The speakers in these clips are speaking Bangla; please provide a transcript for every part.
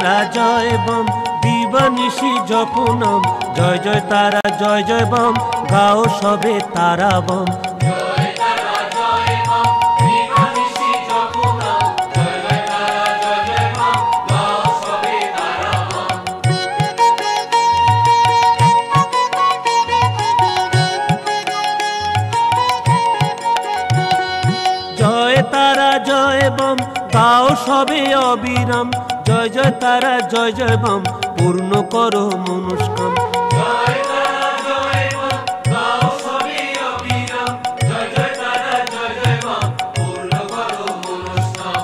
তারা জয় বম, দিবানিশি জপনম, জয় জয় তারা জয় জয় বম, গাও সবে তারা বম। জয় তারা জয় বম, গাও সবে অবিরাম, জয় জয় তারা জয় জয় বম, পূর্ণ করো মনস্কাম। জয় তারা জয় বম, গাও সবে অবিরাম, জয় জয় তারা জয় জয় বম, পূর্ণ করো মনস্কাম।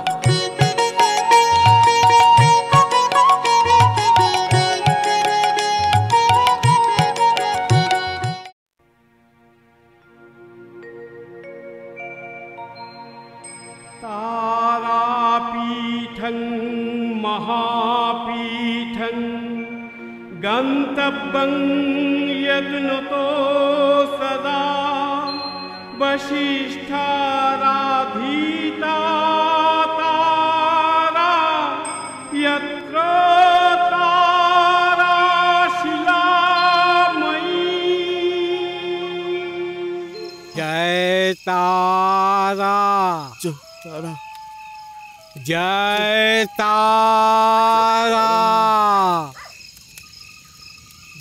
तारापीठं महापीठं गन्तव्यं यत्नतो सदा वसिष्ठाराधिता तारा यत्र ताराशिलामयी। जय तारा, जय तारा,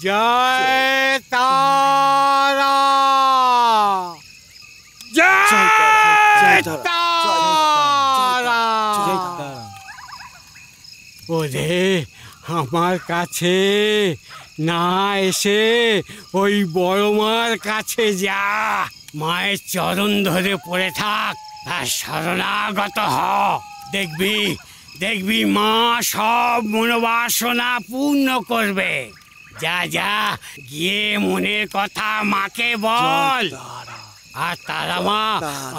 जय तारा, जय तारा। ওরে আমার কাছে না এসে ওই বড় মার কাছে যা, মায়ের চরণ ধরে পড়ে থাক আর শরণাগত হ। দেখবি দেখবি মা সব মনোবাসনা পূর্ণ করবে। যা যা গিয়ে মনের কথা মাকে বল। আর তারা মা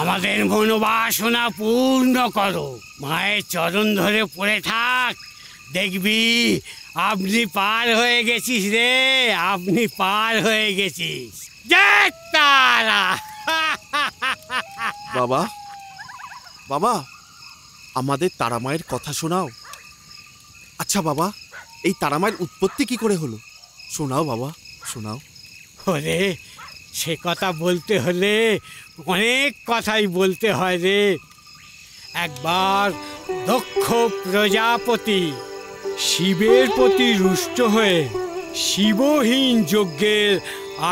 আমাদের মনোবাসনা পূর্ণ করো। মায়ের চরণ ধরে পড়ে থাক, দেখবি আপনি পার হয়ে গেছিস রে, আপনি পার হয়ে গেছিস। জয় তারা। বাবা বাবা, আমাদের তারামায়ের কথা শোনাও। আচ্ছা বাবা, এই তারামায়ের উৎপত্তি কি করে হলো? শোনাও বাবা, শোনাও। ওরে সে কথা বলতে হলে অনেক কথাই বলতে হয় রে। একবার দক্ষ প্রজাপতি শিবের প্রতি রুষ্ট হয়ে শিবহীন যজ্ঞের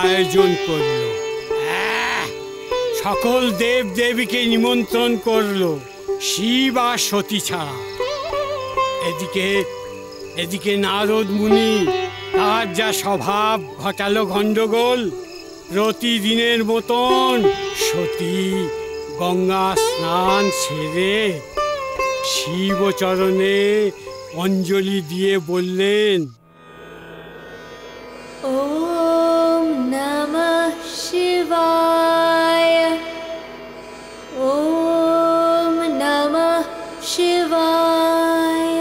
আয়োজন করল। সকল দেব দেবীকে নিমন্ত্রণ করল, শিব আর সতী ছাড়া। এদিকে নারদ মুনি তার যা স্বভাব ঘটালো গণ্ডগোল। প্রতিদিনের মতন সতী গঙ্গা স্নান সেরে শিব চরণে অঞ্জলি দিয়ে বললেন, ওম নমঃ শিবায়, ওম নমঃ শিবায়,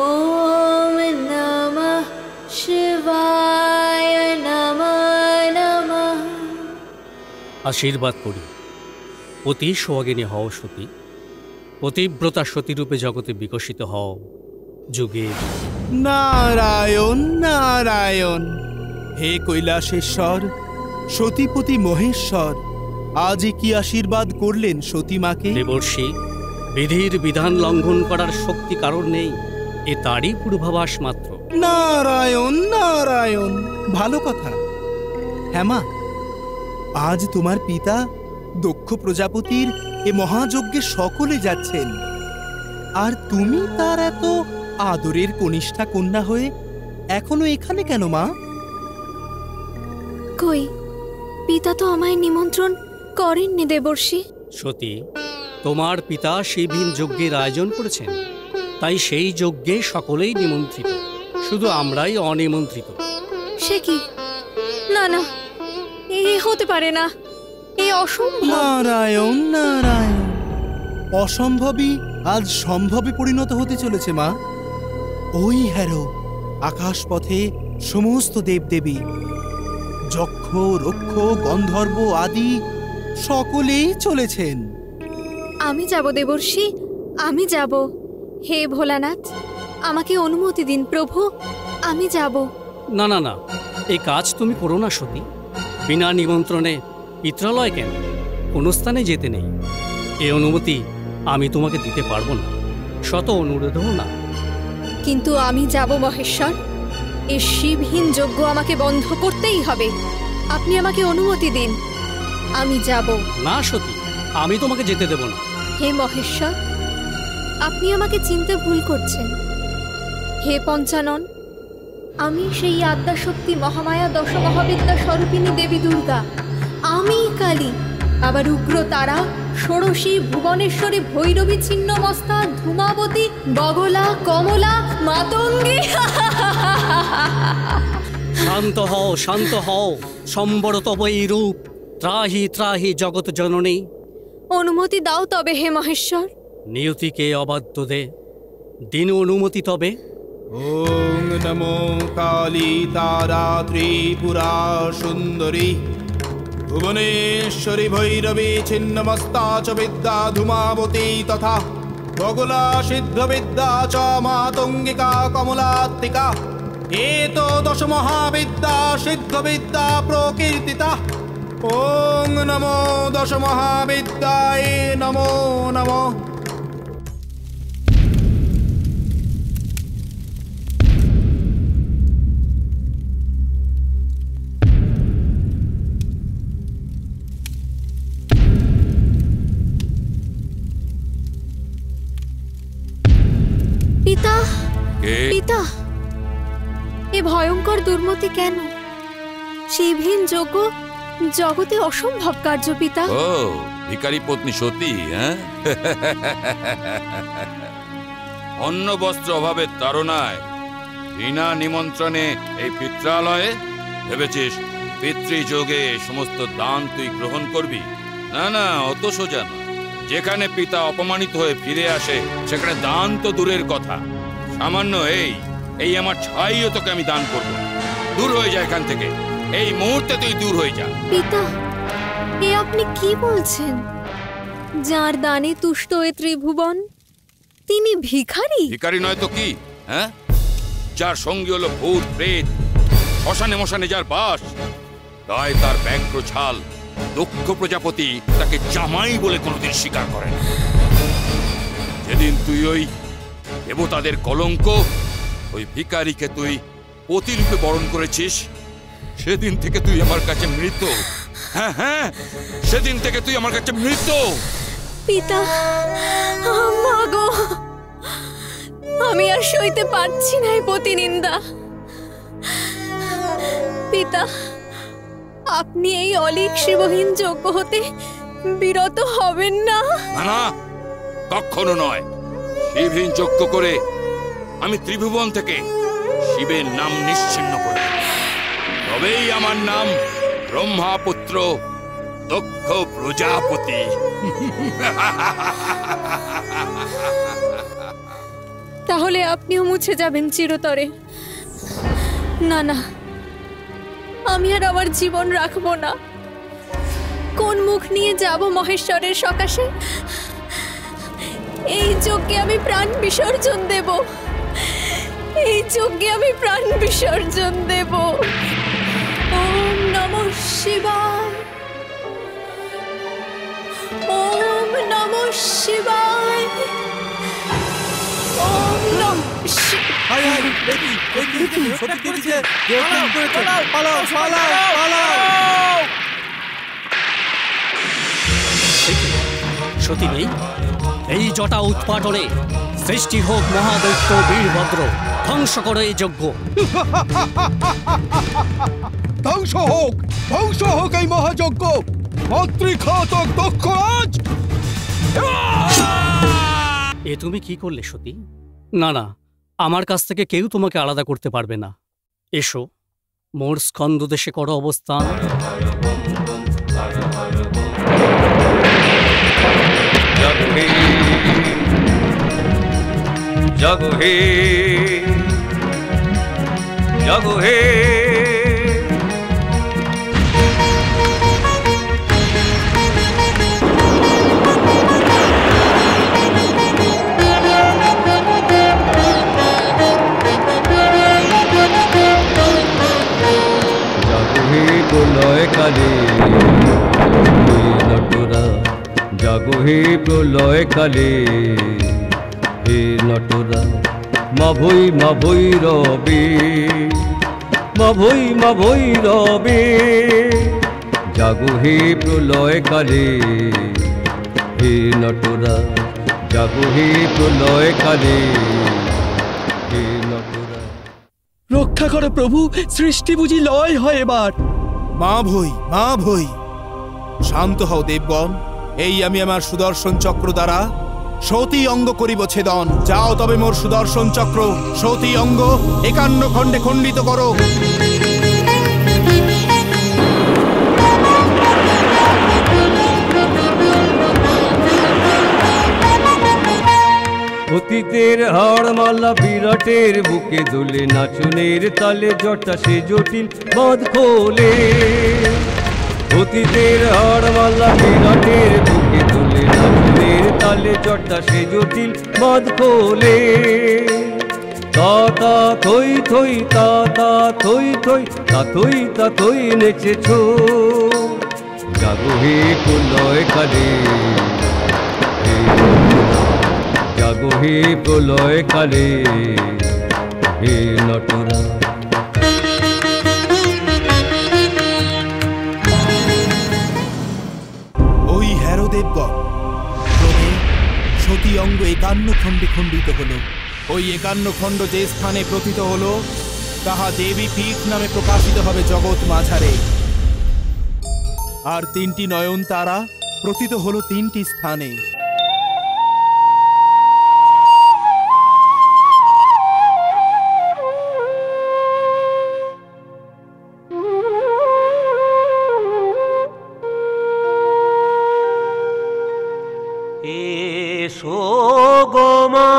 ওম নমঃ শিবায়, নমঃ নমঃ। আশীর্বাদ করি, অতি সোহাগিনী হও সতী, পতিব্রতা সতীরূপে জগতে বিকশিত হও। যুগে নারায়ণ নারায়ণ। হে কৈলাসেশ্বর, সতীপতি মহেশ্বর, আজ কি আশীর্বাদ করলেন সতী মাকে? দেবর্ষি, বিধির বিধান লঙ্ঘন করার শক্তি কারণ নেই, এ তারই পূর্বাভাস মাত্র। নারায়ণ নারায়ণ, ভালো কথা। হ্যাঁ মা, আজ তোমার পিতা দক্ষ প্রজাপতির এ মহাযজ্ঞে সকলে যাচ্ছেন, আর তুমি তার এত আদরের কনিষ্ঠা কন্যা হয়ে এখনো এখানে কেন মা? কই, পিতা তো আমায় নিমন্ত্রণ করেননি দেবর্ষি। সতী, তোমার পিতা শিবহীন যজ্ঞের আয়োজন করেছেন, তাই সেই যজ্ঞে সকলেই নিমন্ত্রিত, শুধু আমরাই অনিমন্ত্রিত। সে কি? না না, এ হতে পারে না, এ অসম্ভব। নারায়ণ নারায়ণ, অসম্ভবই আজ সম্ভবে পরিণত হতে চলেছে মা। ওই হ্যারো আকাশ পথে সমস্ত দেবদেবী, যক্ষ রক্ষ গন্ধর্ব আদি সকলেই চলেছেন। আমি যাব দেবর্ষি, আমি যাব। হে ভোলানাথ, আমাকে অনুমতি দিন প্রভু, আমি যাব। না না না, এই কাজ তুমি করো না সতী। বিনা নিমন্ত্রণে পিত্রালয় কেন? কোনো স্থানে যেতে নেই। এই অনুমতি আমি তোমাকে দিতে পারবো না, শত অনুরোধও না। কিন্তু আমি যাব মহেশ্বর। এই শিবহীন যজ্ঞ আমাকে বন্ধ করতেই হবে। আপনি আমাকে অনুমতি দিন, আমি যাব। না সতী, আমি তোমাকে যেতে দেব না। হে মহেশ্বর, আপনি আমাকে চিনতে ভুল করছেন। হে পঞ্চানন, আমি সেই আদ্যাশক্তি মহামায়া দশমহাবিদ্যা স্বরূপিণী দেবী দুর্গা। আমি কালী, আবার উগ্র তারা, ষোড়শী, ভুবনেশ্বরী, ভৈরবী, ছিন্নমস্তা, ধূমাবতী, বগলা, কমলা, মাতঙ্গী। শান্ত হও, শান্ত হও। সম্বর তব এই রূপ, ত্রাহি ত্রাহি জগৎ জননী। অনুমতি দাও তবে হে মহেশ্বর। নিয়তিকে অবাধ্য দে, দিন অনুমতি তবে। ওং নমো কালী তারা ত্রিপুরা সুন্দরী ভুবনেশ্বরী ভৈরবী ছিন্নমস্তা চ বিদ্যা ধূমাবতী তথা বগুলা সিদ্ধ বিদ্যা চ মাতঙ্গিকা কমলাত্মিকা। এতো দশ মহাবিদ্যা সিদ্ধ বিদ্যা প্রকীর্তিতা। ওং নমো দশ মহাবিদ্যায় নমো নমঃ। পিতা, পিতা, এ ভয়ঙ্কর দুর্মতি কেন? শিবহীন যজ্ঞ জগতে অসম্ভব কার্য পিতা। ও ভিখারি পত্নী সতী, হ্যাঁ? অন্ন বস্ত্র অভাবের তাড়নায় বিনা নিমন্ত্রণে এই পিত্রালয়ে ভেবেছিস পিতৃযোগে সমস্ত দান তুই গ্রহণ করবি? না না, অত সোজা না। যেখানে পিতা অপমানিত হয়ে ফিরে আসে সেখানে দান তো দূরের কথা, সামান্য এই আমার ছাইও তোকে আমি দান করব। দূর হয়ে যা এখান থেকে, এই মুহূর্তে তুই দূর হয়ে যা। পিতা, এ আপনি কি বলছেন? যার দানে তুষ্ট এ ত্রিভুবন, তিনি ভিখারি? ভিখারি নয় তো কি, হ্যাঁ? যার সঙ্গী হলো ভূত প্রেত, শ্মশানে মশানে যার বাস, তাই তার ব্যাঘ্র ছাল দক্ষ প্রজাপতি তাকে জামাই বলে কোনোদিন স্বীকার করেন। যেদিন তুই ওই দেবতাদের কলঙ্ক, ওই ভিখারিকে তুই পতিরূপে বরণ করেছিস, সেদিন থেকে তুই আমার কাছে মৃত। হ্যাঁ হ্যাঁ, সেদিন থেকে তুই আমার কাছে মৃত। পিতা, মাগো, আমি আর সইতে পারছি না এই প্রতিনিন্দা। পিতা, আপনি এই অলীক শিবহীন যজ্ঞ হতে বিরত হবেন না? না, কখনো নয়। শিবহীন যজ্ঞ করে আমি ত্রিভুবন থেকে শিবের নাম নিশ্চিহ্ন করে তবেই আমার নাম ব্রহ্মাপুত্র দক্ষ প্রজাপতি। তাহলে আপনিও মুছে যাবেন চিরতরে? না না, আমি আর আমার জীবন রাখবো না। কোন মুখ নিয়ে যাব মহেশ্বরের সকাশে? এই যজ্ঞে আমি প্রাণ বিসর্জন দেব, এই যজ্ঞে আমি প্রাণ বিসর্জন দেব। ওম নমঃ শিবায়, ওম নমঃ শিবায়, ওম নমঃ সতী নেই? এই জটা উৎপাটনে সৃষ্টি হোক মহাদৈত্য বীরভদ্র, ধ্বংস করো এই যজ্ঞ। ধ্বংস হোক এই মহাযজ্ঞ। মাতৃঘাতক দক্ষরাজ! এ তুমি কি করলে সতী? না না, আমার কাছ থেকে কেউ তোমাকে আলাদা করতে পারবে না। এসো, মোর স্কন্দ দেশে করো অবস্থান। জাগো হে, জাগো হে, হে প্রলয় কালে, হে নটরা মা ভৈ রবে, মা ভৈ রবে। জাগো হে প্রলয় কালে, হে নটরা জাগো হে প্রলয় কালে, হে নটরা। রক্ষা করো প্রভু, সৃষ্টি বুঝি লয় হয় এবার। মা ভৈ, শান্ত হও দেবগণ। এই আমি আমার সুদর্শন চক্র দ্বারা সতী অঙ্গ করিব ছেদন। যাও তবে মোর সুদর্শন চক্র সতী অঙ্গ 51 খণ্ডে খণ্ডিত করো। অতীতের হাড়মালা বিরাটের বুকে দোলে, নাচনের তালে জটা সে জটিল বাঁধ খোলে। অতীতের হাড়মালা বিরাটের বুকে দোলে, নাচনের তালে জটা সে জটিল বাঁধ খোলে। তা থই থই তা থই থই তা থই নেচেছ। জাগো হে প্রলয় কালে, জাগো হে প্রলয় কালে, হে নটরা। ওই হ্যারো দেবগণ, ক্রমে সতী অঙ্গ 51 খণ্ডে খণ্ডিত হলো। ওই 51 খণ্ড যে স্থানে প্রথিত হলো, তাহা দেবী পীঠ নামে প্রকাশিত হবে জগৎ মাঝারে। আর 3টি নয়ন তারা প্রথিত হলো 3টি স্থানে। এসো গো মা,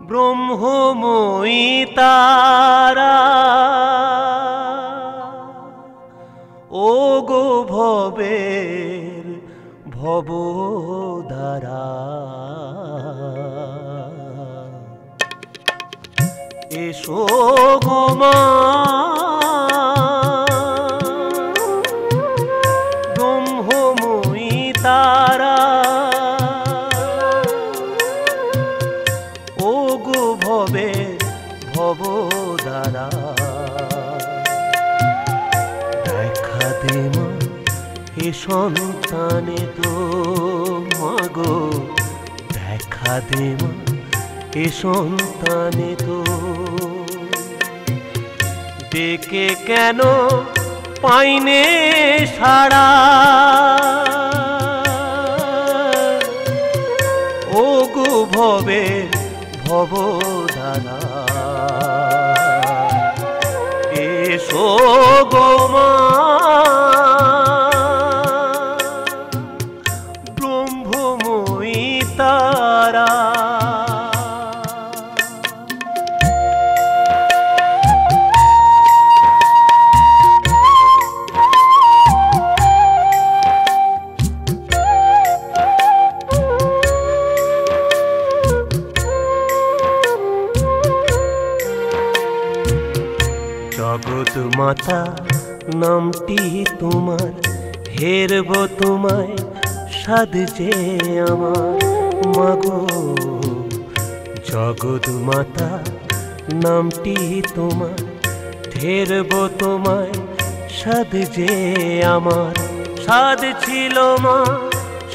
ব্রহ্মময়ী তারা, ও গো ভবের ভবদ্বারা। এসো গো মা, তারা, ও গো ভবে ভবদ্বারা। দেখা দে মা এ সন্তানে তো, মাগো দেখা দে মা এ সন্তানে তো। ডেকে কেন পাইনে সাড়া, ও গো ভবে ভবদ্বারা। এসো গো মা, ব্রহ্মময়ী তারা। জগৎ মাতা নামটি তোমার, হেরব তোমায় সাধছে আমার মাগো। জগৎ মাতা নামটি তোমার, হেরব তোমায় সাধছে আমার। সাধ ছিল মা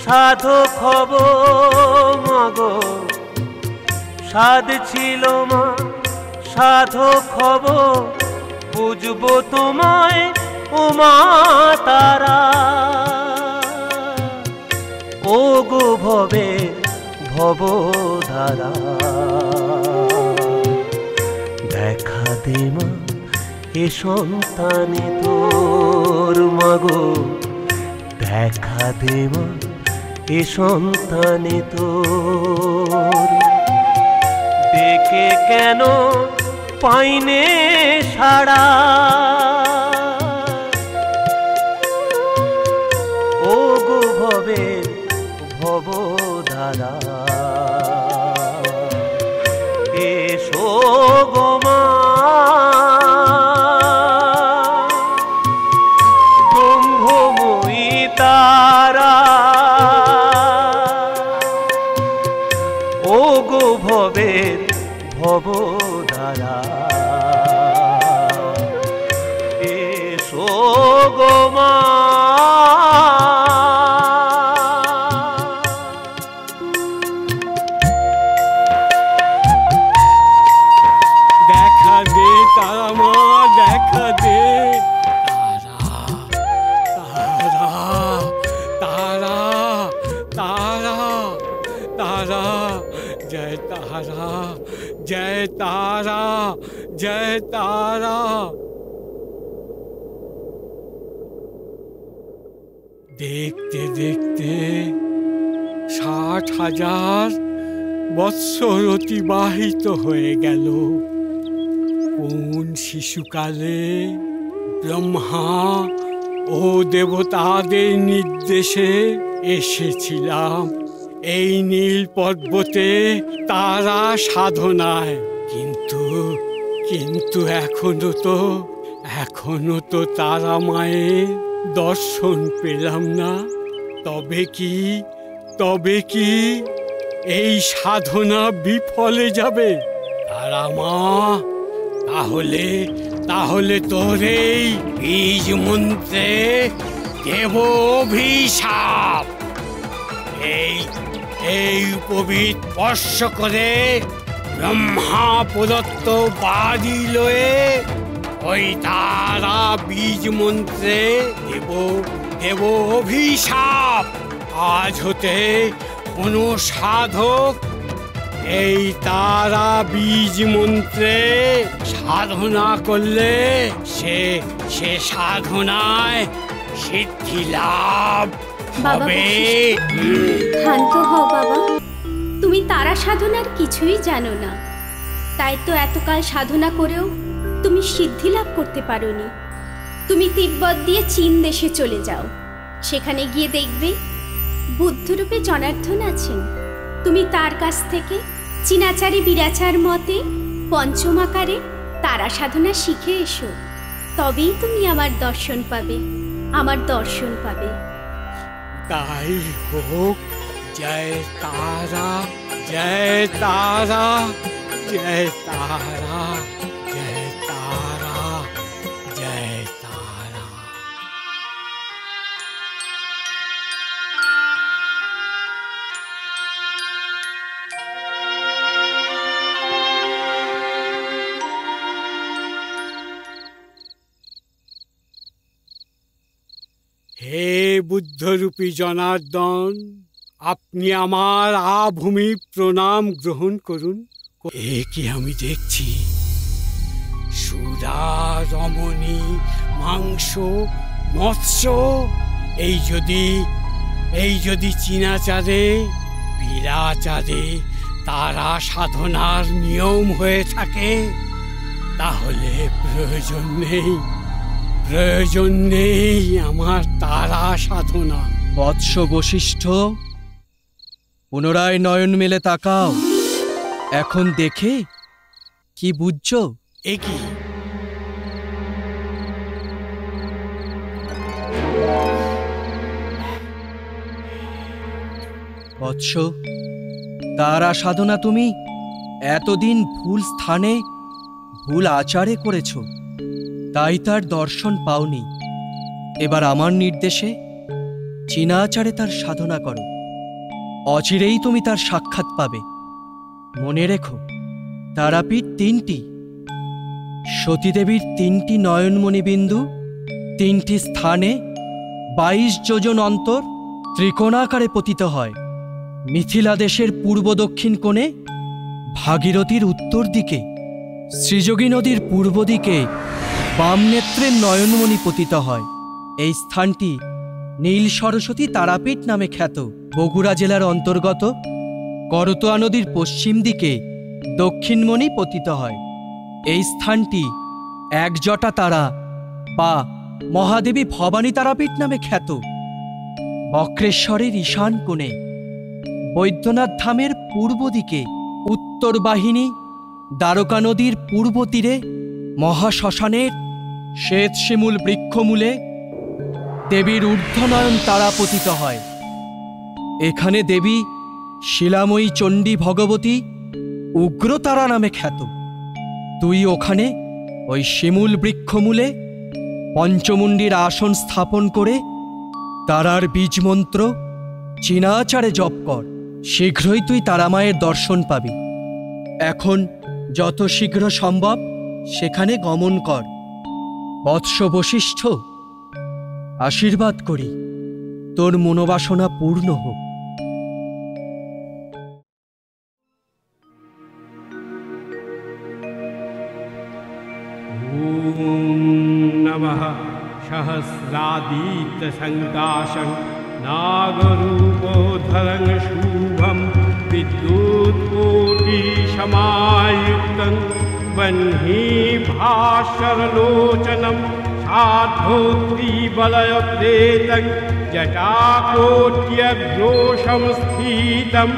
সাধক হব মাগো, সাধ ছিল মা সাধক হব। বুঝবো তোমায় ও মা তারা, ও গো ভবে ভবদ্বারা। দেখা দে মা এ সন্তানে তোর মাগো, দেখা দে মা এ সন্তানে তোর। ডেকে কেন পাইনে সাড়া, ও গো ভবে ভবদ্বারা। এসো গো মা, तारा जय तारा जय तारा। দেখতে দেখতে 60,000 বৎসর অতিবাহিত হয়ে গেল। কোন শিশুকালে ব্রহ্মা ও দেবতাদের নির্দেশে এসেছিলাম এই নীল পর্বতে তারা সাধনায়, কিন্তু এখনো তো তারা মায়ের দর্শন পেলাম না। তবে কি এই সাধনা বিফলে যাবে? তারা মা, তাহলে তোর এই বীজ মন্ত্রে দেব অভিশাপ। এই উপবিদ স্পর্শ করে ব্রহ্মা প্রদত্ত বাজি লয়ে ওই তারা বীজ মন্ত্রে দেব অভিশাপ। আজ হতে কোনো সাধক এই তারা বীজ মন্ত্রে সাধনা করলে সে সাধনায় সিদ্ধি লাভ হবে। শান্ত হও বাবা, তুমি তারা সাধনার কিছুই জানো না, তাই তো এতকাল সাধনা করেও তুমি সিদ্ধি লাভ করতে পারোনি। তুমি তিব্বত দিয়ে চীন দেশে চলে যাও, সেখানে গিয়ে দেখবে বুদ্ধরূপে জনার্দন আছেন। তুমি তার কাছ থেকে চীনাচারী বিরাচার মতে পঞ্চমাকারে তারা সাধনা শিখে এসো, তবেই তুমি আমার দর্শন পাবে। তাই হোক। জয় তারা জয় তারা জয় তারা জয় তারা জয় তারা। হে বুদ্ধরূপী জনার্দন, আপনি আমার আভূমি প্রণাম গ্রহণ করুন। এ কি আমি দেখছি? সুরা, রমণী, মাংস, মৎস্য, এই যদি চীনাচারে বিরাচারে তারা সাধনার নিয়ম হয়ে থাকে, তাহলে প্রয়োজন নেই আমার তারা সাধনা। বৎস বশিষ্ঠ, পুনরায় নয়ন মেলে তাকাও। এখন দেখে কি বুঝছো? এ কি? বৎস, তারা সাধনা তুমি এতদিন ভুল স্থানে ভুল আচারে করেছ, তাই তার দর্শন পাওনি। এবার আমার নির্দেশে চীনা আচারে তার সাধনা করো, অচিরেই তুমি তার সাক্ষাৎ পাবে। মনে রেখো, তারাপীঠ 3টি, সতীদেবীর 3টি নয়নমণিবিন্দু 3টি স্থানে 22 যোজন অন্তর ত্রিকোণাকারে পতিত হয়। মিথিলা দেশের পূর্ব দক্ষিণ কোণে, ভাগীরথীর উত্তর দিকে, শ্রীযোগী নদীর পূর্ব দিকে বাম নেত্রের নয়নমণি পতিত হয়। এই স্থানটি নীল সরস্বতী তারাপীঠ নামে খ্যাত। বগুড়া জেলার অন্তর্গত করতোয়া নদীর পশ্চিম দিকে দক্ষিণমণি পতিত হয়। এই স্থানটি একজটা তারা বা মহাদেবী ভবানী তারাপীঠ নামে খ্যাত। বক্রেশ্বরের ঈশান কোণে, বৈদ্যনাথ ধামের পূর্ব দিকে, উত্তর বাহিনী দ্বারকা নদীর পূর্ব তীরে, মহাশ্মশানের শ্বেত শিমুল বৃক্ষমূলে দেবীর ঊর্ধ্বনয়ন তারা পতিত হয়। এখানে দেবী শিলাময়ী চণ্ডী ভগবতী উগ্রতারা নামে খ্যাত। তুই ওখানে ওই শিমুল বৃক্ষমূলে পঞ্চমুণ্ডির আসন স্থাপন করে তারার বীজমন্ত্র চীনাচারে জপ কর। শীঘ্রই তুই তারামায়ের দর্শন পাবি। এখন যত শীঘ্র সম্ভব সেখানে গমন কর। বৎস বশিষ্ঠ, আশীর্বাদ করি তোর মনোবাসনা পূর্ণ হোক। सहस्रादित्यसङ्काशं नागरूपोधरं शुभं विद्युत्कोटिसमायुक्तं वह्निभास्वरलोचनं साधोत्रीबलयप्रेतं जटाकोट्यघ्रोषं स्थितं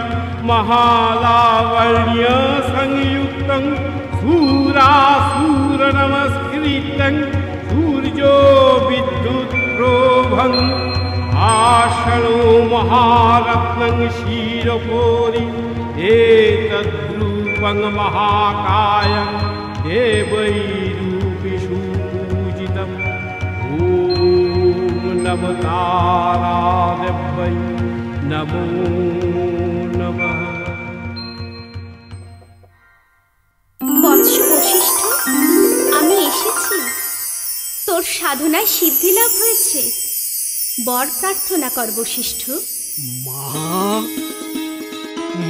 महालावण्यसंयुक्तं सूरासुरनमस्कृतं सूर्यो विद्युत्प्रोभं आषणो महारत्नं शिरोपरि एतद्रूपं महाकायं देवैरूपिषु पूजितम् ॐ नमो तारादेवै नमो नमः। বৎস বশিষ্ঠ, আমি এসেছি। তোর সাধনায় সিদ্ধি লাভ হয়েছে, বর প্রার্থনা কর বশিষ্ঠ।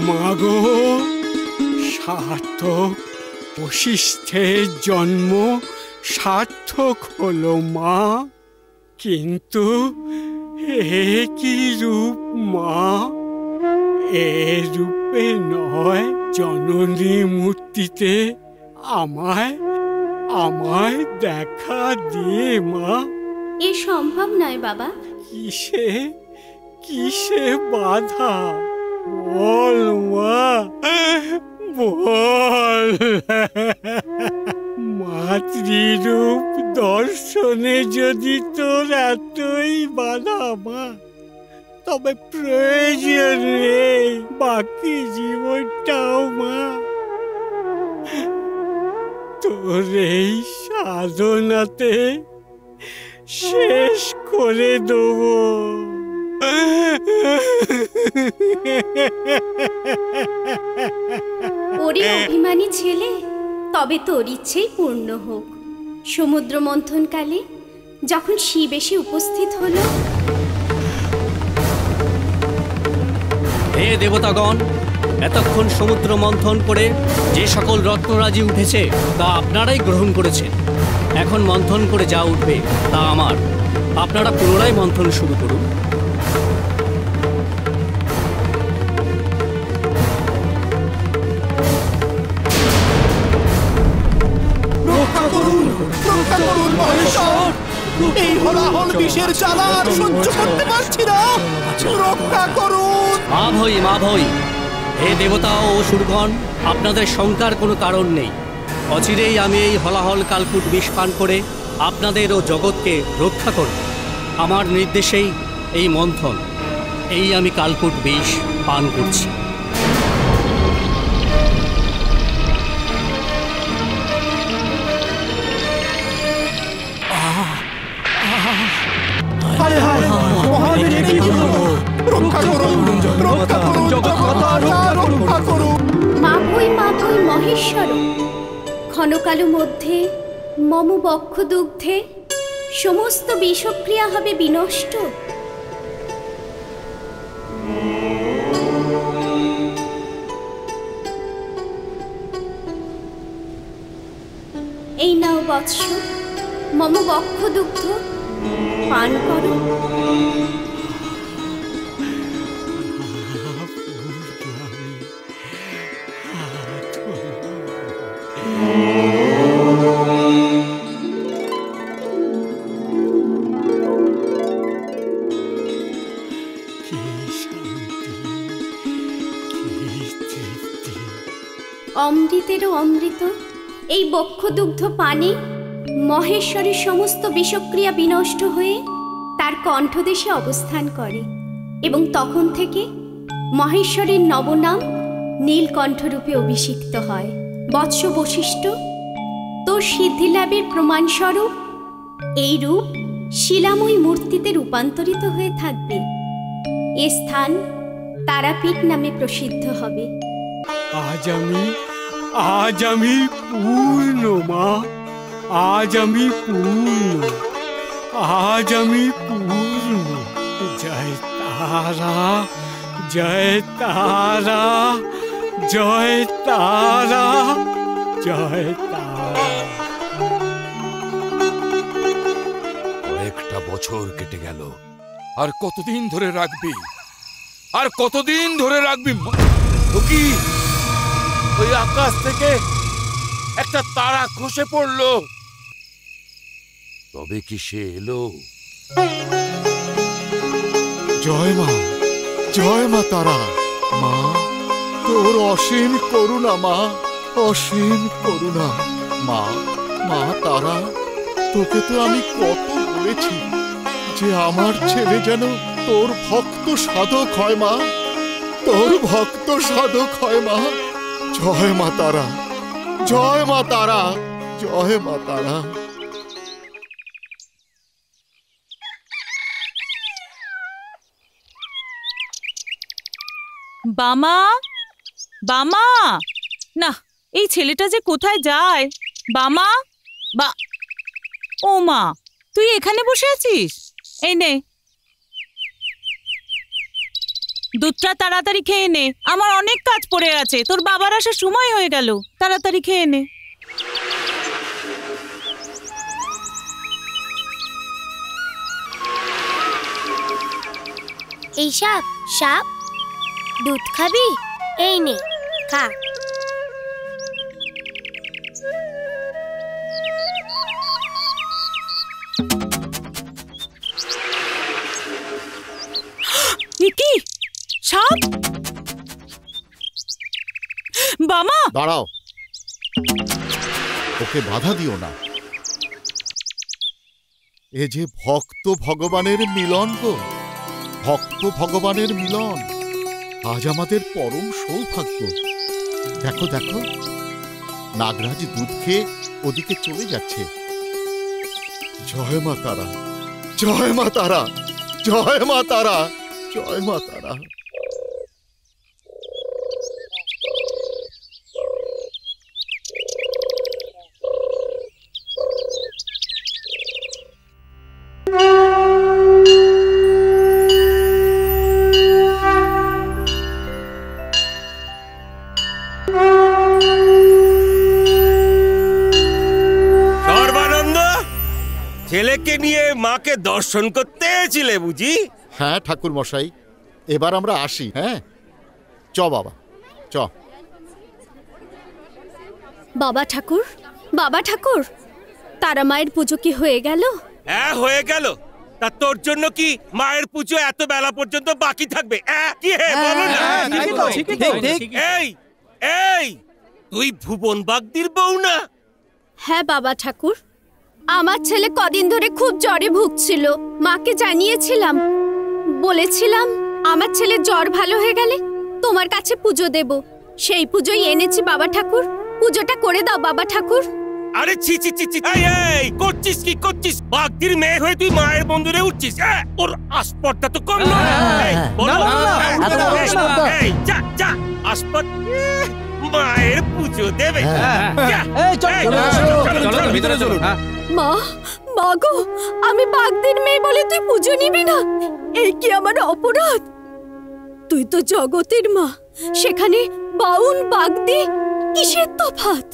মা গো, সার্থক বশিষ্ঠের জন্ম সার্থক হলো মা। কিন্তু এ কি রূপ মা? এ রূপে নয়, জননী মূর্তিতে আমায় আমায় দেখা দিয়ে মা। এ সম্ভব নয় বাবা। কিসে কিসে বাধা? বল মা, বল। মাতৃরূপ দর্শনে যদি তোর এতই বাধা মা, তবে প্রয়োজন নেই বাকি জীবনটাও মা। তোর এই সাধনাতে শেষ করে দেবো। ওরে অভিমানী ছেলে, তবে তোর ইচ্ছেই পূর্ণ হোক। সমুদ্র মন্থনকালে যখন শিব এসে উপস্থিত হলো। হে দেবতাগণ, এতক্ষণ সমুদ্র মন্থন করে যে সকল রত্নরাজি উঠেছে তা আপনারাই গ্রহণ করেছেন। এখন মন্থন করে যা উঠবে তা আমার। আপনারা পুনরায় মন্থন শুরু করুন। এই হলাহল বিষের জ্বালা আর সহ্য করতে পারছি না, রক্ষা করুন। মা ভই, মা ভই। হে দেবতা ও অসুরগণ, আপনাদের শঙ্কার কোনো কারণ নেই। অচিরেই আমি এই হলাহল কালকুট বিষ পান করে আপনাদের ও জগৎকে রক্ষা করব। আমার নির্দেশেই এই মন্থন, এই আমি কালকুট বিষ পান করছি। মা ভৈ মহেশ্বর, ক্ষণকালু মধ্যে মম বক্ষ দুগ্ধে সমস্ত বিষক্রিয়া হবে বিনষ্ট। এই নাও বৎস, মম বক্ষ দুগ্ধ পান করো। অমৃতেরও অমৃত এই বক্ষদুগ্ধ পানে মহেশ্বরের সমস্ত বিষক্রিয়া বিনষ্ট হয়ে তার কণ্ঠদেশে অবস্থান করে এবং তখন থেকে মহেশ্বরের নবনাম নীলকণ্ঠরূপে অভিষিক্ত হয়। বৎস বশিষ্ঠ, তোর সিদ্ধিলাভের প্রমাণস্বরূপ এই রূপ শিলাময়ী মূর্তিতে রূপান্তরিত হয়ে থাকবে। এ স্থান তারাপীঠ নামে প্রসিদ্ধ হবে। আজ আমি পূর্ণ মা, আজ আমি পূর্ণ, আজ আমি পূর্ণ। জয় তারা, জয় তারা, জয় তারা, জয় তারা। কয়েকটা বছর কেটে গেল, আর কতদিন ধরে রাখবি? আর কতদিন ধরে রাখবি? কি ওই আকাশ থেকে একটা তারা খসে পড়লো, তবে কি সে এলো? জয় মা, জয় মা তারা। মা, তোর অসীম করুণা মা, অসীম করুণা। মা, মা তারা, তোকে তো আমি কত বলেছি যে আমার ছেলে যেন তোর ভক্ত সাধক হয় মা, তোর ভক্ত সাধক হয় মা। জয় মা তারা, জয় মা তারা, জয় মা তারা। বামা, বামা, না এই ছেলেটা যে কোথায় যায়? বামা, ও মা, তুই এখানে বসে আছিস? এই নে দুধটা, তাড়াতাড়ি খেয়ে নে, আমার অনেক কাজ পড়ে আছে, তোর বাবার আসার সময় হয়ে গেল, তাড়াতাড়ি খেয়ে নে। এই সাপ, সাপ, দুধ খাবি? এই নে, খা। কি সাপ? বামা, দাঁড়াও, ওকে বাধা দিও না। এ যে ভক্ত ভগবানের মিলন গো, ভক্ত ভগবানের মিলন। আজ আমাদের পরম সৌভাগ্য। দেখো দেখো, নাগরাজ দুধ খেয়ে ওদিকে চলে যাচ্ছে। জয় মা তারা, জয় মা তারা, জয় মা তারা, জয় মা তারা। ছেলেকে নিয়ে মাকে দর্শন করতে এসেছিলে বুঝি? হ্যাঁ ঠাকুর মশাই, এবার আমরা আসি। হ্যাঁ চ বাবা, চ। বাবা ঠাকুর, বাবা ঠাকুর, তারা মায়ের পুজো কি হয়ে গেল? হ্যাঁ হয়ে গেল। তা তোর জন্য কি মায়ের পুজো এত বেলা পর্যন্ত বাকি থাকবে? কি হে বলো না। এই এই তুই ভুবন বাগদির বউ না? হ্যাঁ বাবা ঠাকুর, আমার ছেলে কদিন ধরে খুব জ্বরে ভুগছিল, মাকে জানিয়েছিলাম, বলেছিলাম আমার ছেলে জ্বর ভালো হয়ে গেলে তোমার কাছে পুজো দেব। সেই পুজোই এনেছি বাবা ঠাকুর, পুজোটা করে দাও বাবা ঠাকুর। আরে ছি ছি ছি ছি, এই করছিস কি করছিস? বাগদির মেয়ে হয়ে তুই মায়ের মন্দিরে উঠছিস? ওর আসপর্দা তো কম নয়। এই যা যা, আসপর্দ মায়ের পুজো দেবে। মা, মাগো, আমি বাগদির মেয়ে বলে তুই পুজো নিবি না? এই কি আমার অপরাধ? তুই তো জগতের মা, সেখানে বাউন বাগদি, কিসের তফাৎ?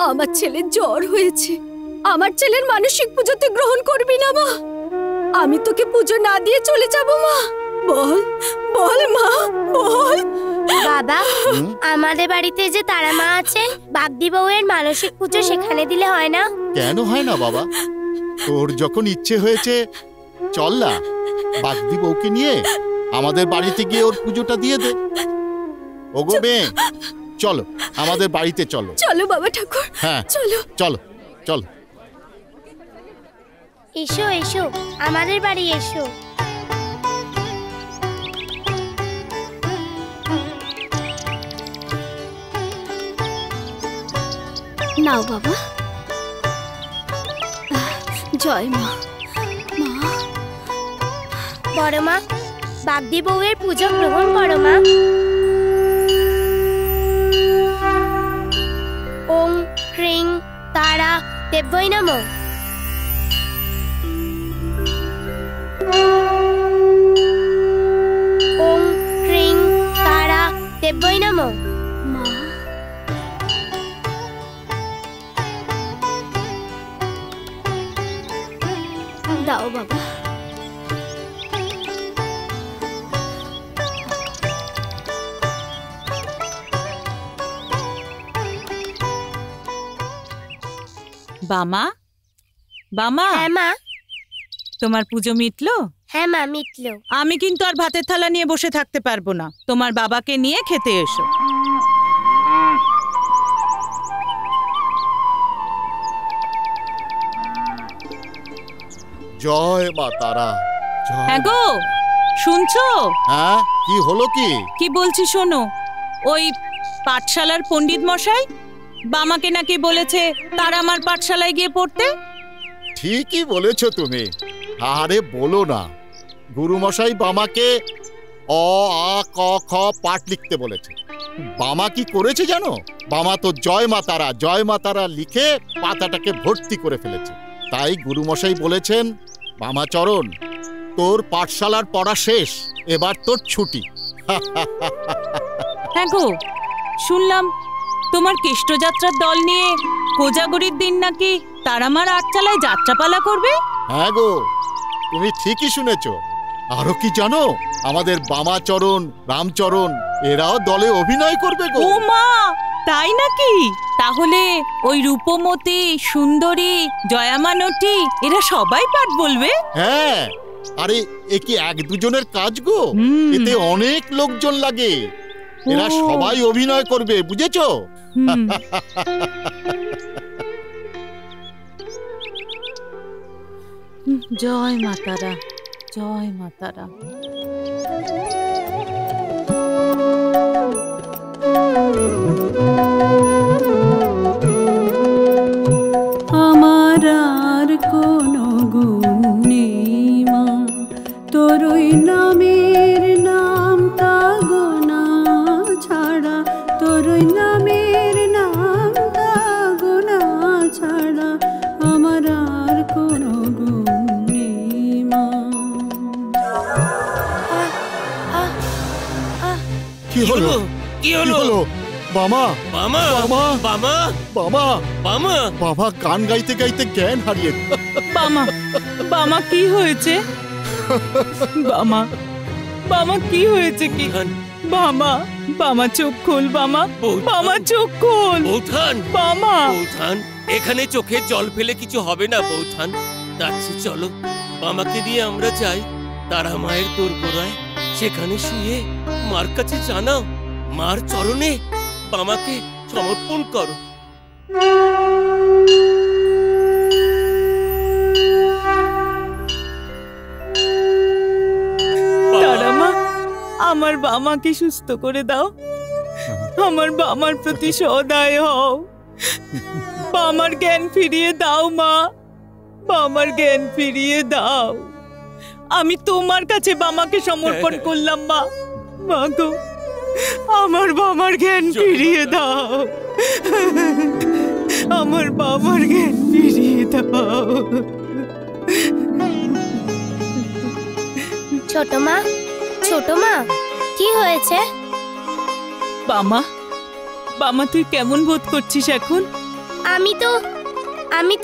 আমার ছেলের জ্বর হয়েছে, আমার ছেলের মানসিক পুজো তুই গ্রহণ করবি না মা? আমি তোকে পুজো না দিয়ে চলে যাব মা? বল বল মা, বল। বাবা, আমাদের বাড়িতে যে তারা মা আছেন, বাগদি বউয়ের মানসিক পুজো সেখানে দিলে হয় না? কেন হয় না বাবা? তোর যখন ইচ্ছে হয়েছে চল না, বাগদি বউকে নিয়ে আমাদের বাড়িতে গিয়ে ওর পুজোটা দিয়ে দে। ওগো মেয়ে, চলো আমাদের বাড়িতে চলো। চলো বাবা ঠাকুর, হ্যাঁ চলো চলো চলো। এসো এসো, আমাদের বাড়ি এসো। নাও বাবা। জয় মা। মা, বড় মা, বাগদি বউয়ের পুজো গ্রহণ করো মা। ওং হ্রিং তারা দেব্যই নমঃ। ওং হ্রিং তারা দেব্যই নমঃ। মা, দাও বাবা। বামা, বামা। হ্যাঁ মা। তোমার পুজো মিটলো? হ্যাঁ মা, মিটলো। আমি কিন্তু আর ভাতের থালা নিয়ে বসে থাকতে পারবো না, তোমার বাবাকে নিয়ে খেতে এসো। জয় মা তারা। হ্যাঁ গো, শুনছো? হ্যাঁ, কি হলো? কি বলছি শোনো। ওই পাঠশালার পণ্ডিত মশাই বামাকে নাকি বলেছে তার আমার পাঠশালায় গিয়ে পড়তে। ঠিকই বলেছো তুমি। আরে বলো না, গুরুমশাই বামাকে অ আ ক খ পাঠ লিখতে বলেছে। বামা কি করেছে জানো? বামা তো জয় মা তারা, জয় মা তারা লিখে পাতাটাকে ভর্তি করে ফেলেছে। তাই গুরুমশাই বলেছেন, বামাচরণ, তোর পাঠশালার পড়া শেষ, এবার তোর ছুটি। হ্যাঁ গো, শুনলাম তোমার কেষ্টযাত্রার দল নিয়ে কোজাগরীর দিন নাকি তারামার আটচালায় যাত্রাপালা করবে। হ্যাঁ গো, তুমি ঠিকই শুনেছ। আরো কি জানো, আমাদের বামাচরণ, রামচরণ এরাও দলে অভিনয় করবে গো। ও মা, তাই নাকি? তাহলে ওই রূপমতী, সুন্দরী, জয়ামানটি এরা সবাই পাঠ বলবে? হ্যাঁ, আরে এ কি এক দুজনের কাজ গো, এতে অনেক লোকজন লাগে। এরা সবাই অভিনয় করবে, বুঝেছো? জয় মাতারা, জয় মাতারা। আমার আর কোনো গুণ নেই মা, তোর ওই নামের নাম তা গোনা ছাড়া, তোর ওই নামের নাম তা গোনা ছাড়া আমার আর কোনো গুণ নেই মা। কি হলো? কি হলো? বামা, বামা, বামা, বামা, বামা, বামা, বাবা গান গাইতে গাইতে জ্ঞান হারিয়ে। বামা, বামা কি হয়েছে? বামা, বামা কি হয়েছে? কি বামা, বামা চোখ খোল, বামা, বামা চোখ খোল। বৌঠান, বামা, বৌঠান, এখানে চোখে জল ফেলে কিছু হবে না বৌঠান। যাচ্ছি, চলো বামাকে দিয়ে আমরা যাই তারা মায়ের দোরগোড়ায়, সেখানে শুয়ে মার কাছে জানাও, মার চরণে বামাকে সমর্পণ করো। তারামা, আমার বামাকে সুস্থ করে দাও, আমার বামার প্রতি সদয় হও, বামার জ্ঞান ফিরিয়ে দাও মা, বামার জ্ঞান ফিরিয়ে দাও। আমি তোমার কাছে বামাকে সমর্পণ করলাম মা। মা গো, আমার বাবার জ্ঞান ফিরিয়ে দাও, আমার বাবার জ্ঞান ফিরিয়ে দাও। ছোট মা, ছোট মা, কি হয়েছে? বামা, বামা তুই কেমন বোধ করছিস এখন? আমি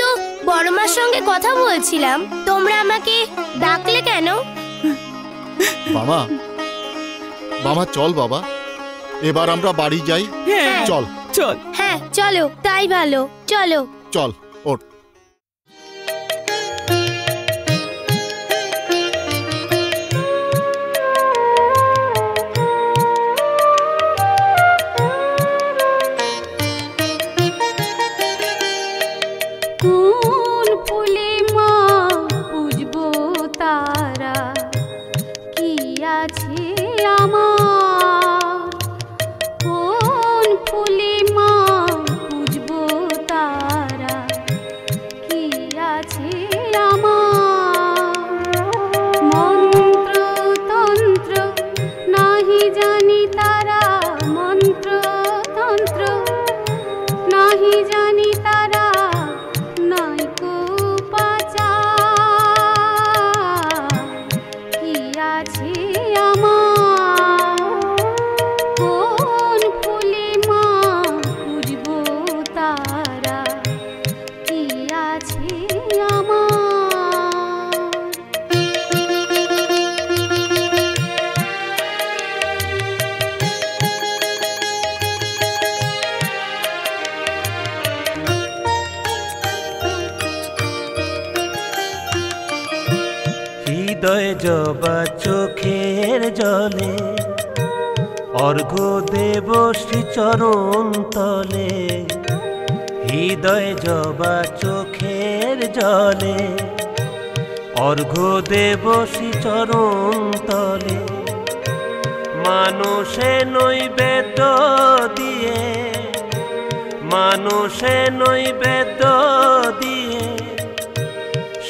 তো বড় মার সঙ্গে কথা বলছিলাম, তোমরা আমাকে ডাকলে কেন? বাবা, বাবা চল বাবা, এবার আমরা বাড়ি যাই। চল চল। হ্যাঁ চলো, তাই ভালো, চলো চল, ওঠ। কোন ফুলে মা পুজবো তারা, কি আছে আমার? কোন ফুলে মা পুজবো তারা, জবা চোখের জলে অর্ঘ্য দেব শ্রীচরণ তলে, হৃদয় জবা চোখের জলে অর্ঘ্য দেব শ্রীচরণ তলে। মানুষে নৈবেদ্য দিয়ে, মানুষে নৈবেদ্য দিয়ে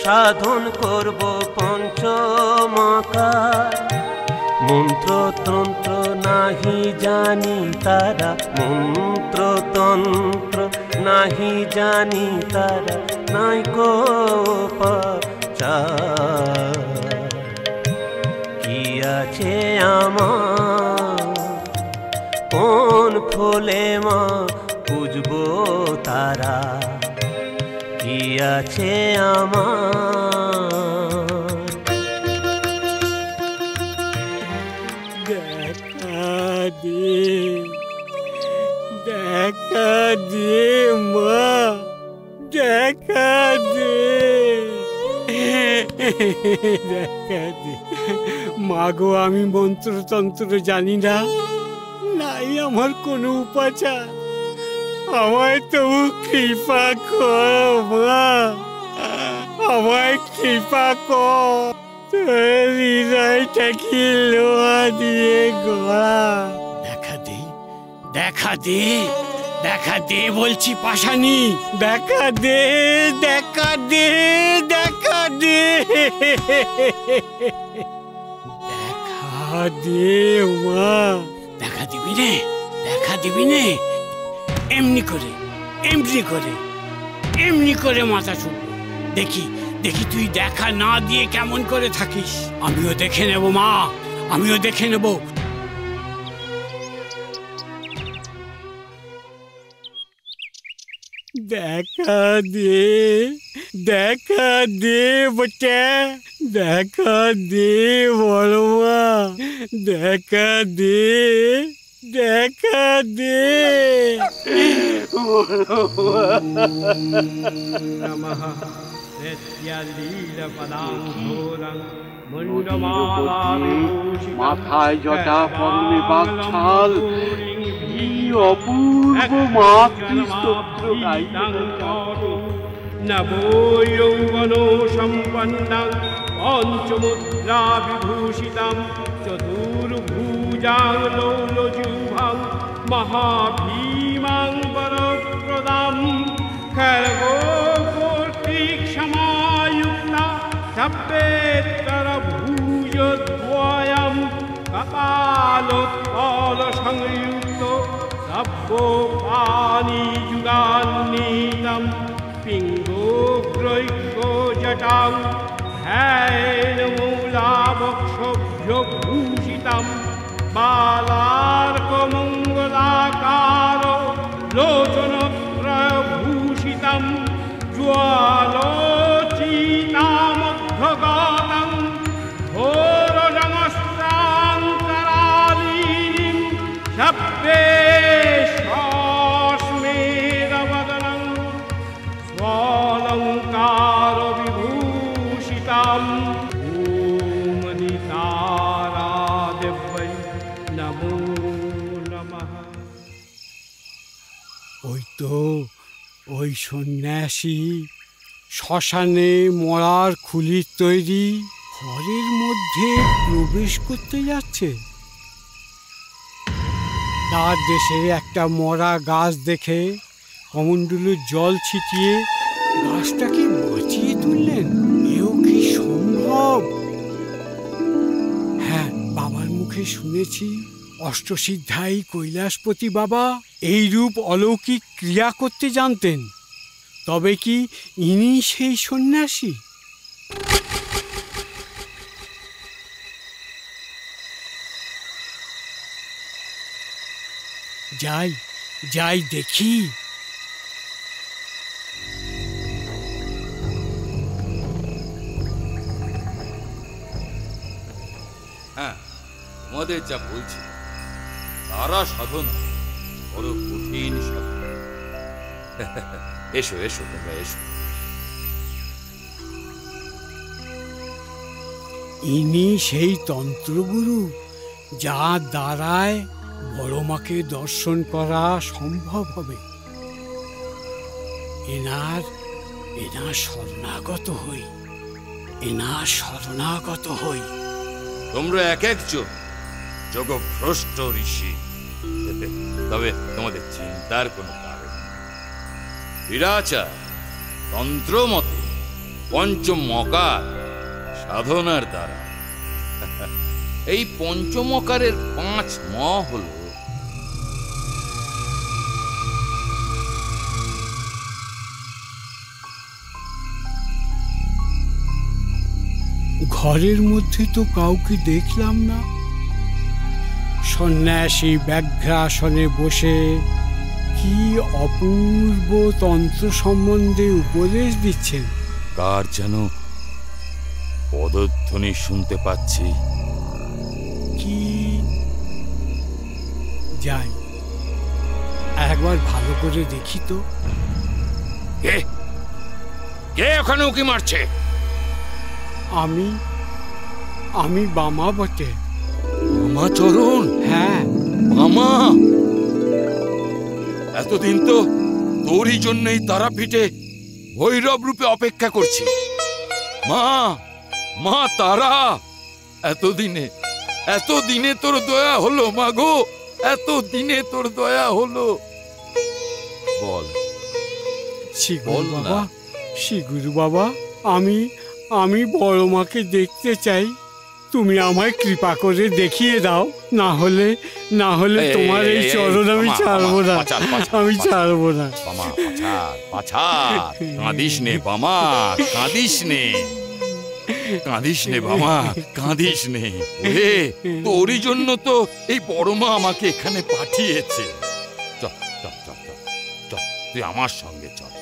সাধন করব পঞ্চমকার। মন্ত্রতন্ত্র নাহি জানি তারা, মন্ত্রতন্ত্র নাহি জানি তারা, নাই কো পাচার। কি আছে আমার কোন ফুলে মা পুজবো তারা, কি আছে আমার। দেখা দে, দেখা দে মা, দেখা দে, দেখা দে। মাগো আমি মন্ত্রতন্ত্র জানি না, নাই আমার কোনো উপাচার, আমায় তবু কৃপা কর মা, আমায় কৃপা কর। হৃদয়টাকে লোহা দিয়ে গড়া। দেখা দে, দেখা দে, দেখা দে বলছি পাশানি, দেখা দে, দেখা দে, দেখা দে, দেখা দে মা। দেখা দিবি নে, দেখা দিবি নে। এমনি করে, এমনি করে, এমনি করে মাথা ছুটবো। দেখি, দেখি তুই দেখা না দিয়ে কেমন করে থাকিস। আমিও দেখে নেব মা, আমিও দেখে নেব। দেখা দে, দেখা দে বটে, দেখা দে বড় মা, দেখা দে, দেখা দে। নমঃ মাথায় জটা পরনে বাকছাল, কি অপূর্ব মাতৃস্তোত্র গাইতেন। নবো যৌবন সম্পন্নং পঞ্চমুদ্রা বিভূষিতং চতুর্ভুজাং লৌলজুভং মহাভীমাং বরপ্রদাং খড়গো কর্তৃক্ষমায়ুক্তা সভ্যেতরভুজদ্বয়ং কপালোৎপল সংযুক্ত সর্বপাণিযুগান্বিतं পিঙ্গোগ্রৈকজটাং ধ্যানমূলাবক্ষভ্যভূষিतं बालार्कमङ्गलाकारो लोचनत्रयभूषितं ज्वालोचितामध्वगातं घोरजनस्त्रान्तरालीनीं शब्देश्वास्मेरवदनं स्वालङ्कारविभूषितं ओमनितारादेव्यै नमो नमः। ওই তো ওই সন্ন্যাসী শ্মশানে মরার খুলির তৈরি ঘরের মধ্যে প্রবেশ করতে যাচ্ছে। তার দেশে একটা মরা গাছ দেখে কমণ্ডলুর জল ছিটিয়ে গাছটাকে বাঁচিয়ে তুললেন। এও কি সম্ভব? হ্যাঁ, বাবার মুখে শুনেছি অষ্টসিদ্ধাই কৈলাসপতি বাবা এই রূপ অলৌকিক ক্রিয়া করতে জানতেন। তবে কি ইনি সেই সন্ন্যাসী? যাই যাই দেখি। হ্যাঁ, তোমাদের যা বলছি তারা সাধনা বড় কঠিন সাধনা। এসো এসো তোমরা এসো। ইনি সেই তন্ত্রগুরু যার দ্বারায় বড় মাকে দর্শন করা সম্ভব হবে। এনার শরণাগত হই, শরণাগত হই। তোমরা এক একজন যোগভ্রষ্ট ঋষি, তবে তোমাদের চিন্তার কোনো কারণ নেই। বীরাচার তন্ত্র মতে পঞ্চমকার সাধনার দ্বারা এই পঞ্চমকারের 5 ম হল ঘরের মধ্যে তো কাউকে দেখলাম না। সন্ন্যাসী ব্যাঘ্রাসনে বসে কি অপূর্ব তন্ত্র সম্বন্ধে উপদেশ দিচ্ছেন। কার যেন পদধ্বনি শুনতে পাচ্ছি। কি যাই একবার ভালো করে দেখি তো। কে কে ওখানে উকি মারছে? আমি বামা বটে। বামা চরণ? হ্যাঁ বামা। এতদিন তো তোরই জন্যই তারাপীঠে ভৈরব রূপে অপেক্ষা করছি। মা তারা, এতদিনে তোর দয়া হলো মা গো, এতদিনে তোর দয়া হলো। বল শিগুরু বাবা, আমি বড় মাকে দেখতে চাই। তুমি আমায় কৃপা করে দেখিয়ে দাও, না হলে তোমার এই চরণ আমি ছাড়বো না, আমি ছাড়বো না। কাঁদিস নে বামা, কাঁদিস নে বামা, কাঁদিস নে। তোরই জন্য তো এই বড় মা আমাকে এখানে পাঠিয়েছে। চল তুই আমার সঙ্গে চল,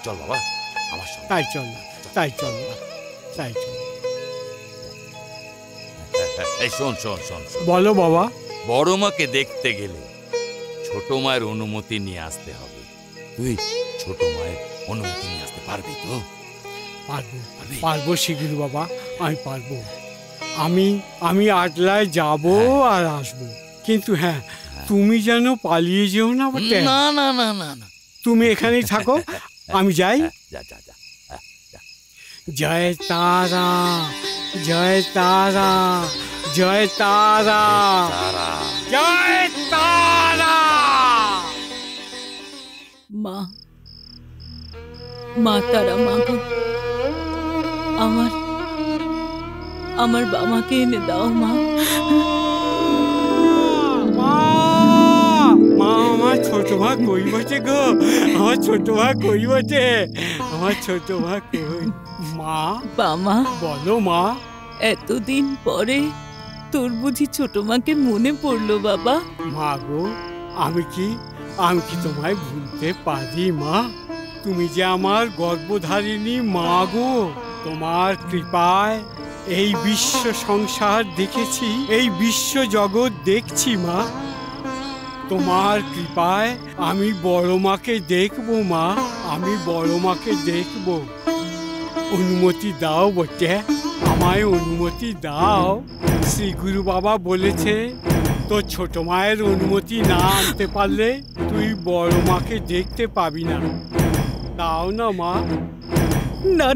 চল বাবা আমার সঙ্গে। তাই চল। এই শোন, বলো বাবা। বড় মাকে দেখতে গেলে ছোট মায়ের অনুমতি নিয়ে আসতে হবে। তুই ছোট মায়ের অনুমতি নিয়ে আসতে পারবি তো? পারবো শিগুরু বাবা, আমি পারবো। আমি আটলায় যাব আর আসবো, কিন্তু হ্যাঁ তুমি যেন পালিয়ে যেও না বটে। না, তুমি এখানেই থাকো, আমি যাই। যা। জয় তারা, জয় তারা, জয় তারা, জয় তারা। মা তারা, মা গো, আমার বাবাকে এনে দাও মা। আমার ছোট মা কই বসে গো, আমার ছোট মা কই বসে, আমার ছোট মা কই? মা, বাবা বলো মা। এতদিন পরে তোর বুঝি ছোট মাকে মনে পড়লো বাবা? মা গো, আমি কি তোমায় ভুলতে পারি মা? তুমি যে আমার গর্ভধারিণী মা গো। তোমার কৃপায় এই বিশ্ব সংসার দেখেছি, এই বিশ্ব জগৎ দেখছি মা। তোমার কৃপায় আমি বড় মাকে দেখবো মা, আমি বড় মাকে দেখবো। অনুমতি দাও বটে, আমায় অনুমতি দাও। শ্রী গুরু বাবা বলেছে, তোর ছোট মায়ের অনুমতি না আনতে পারলে তুই বড় মাকে দেখতে পাবি না। দাও না মা।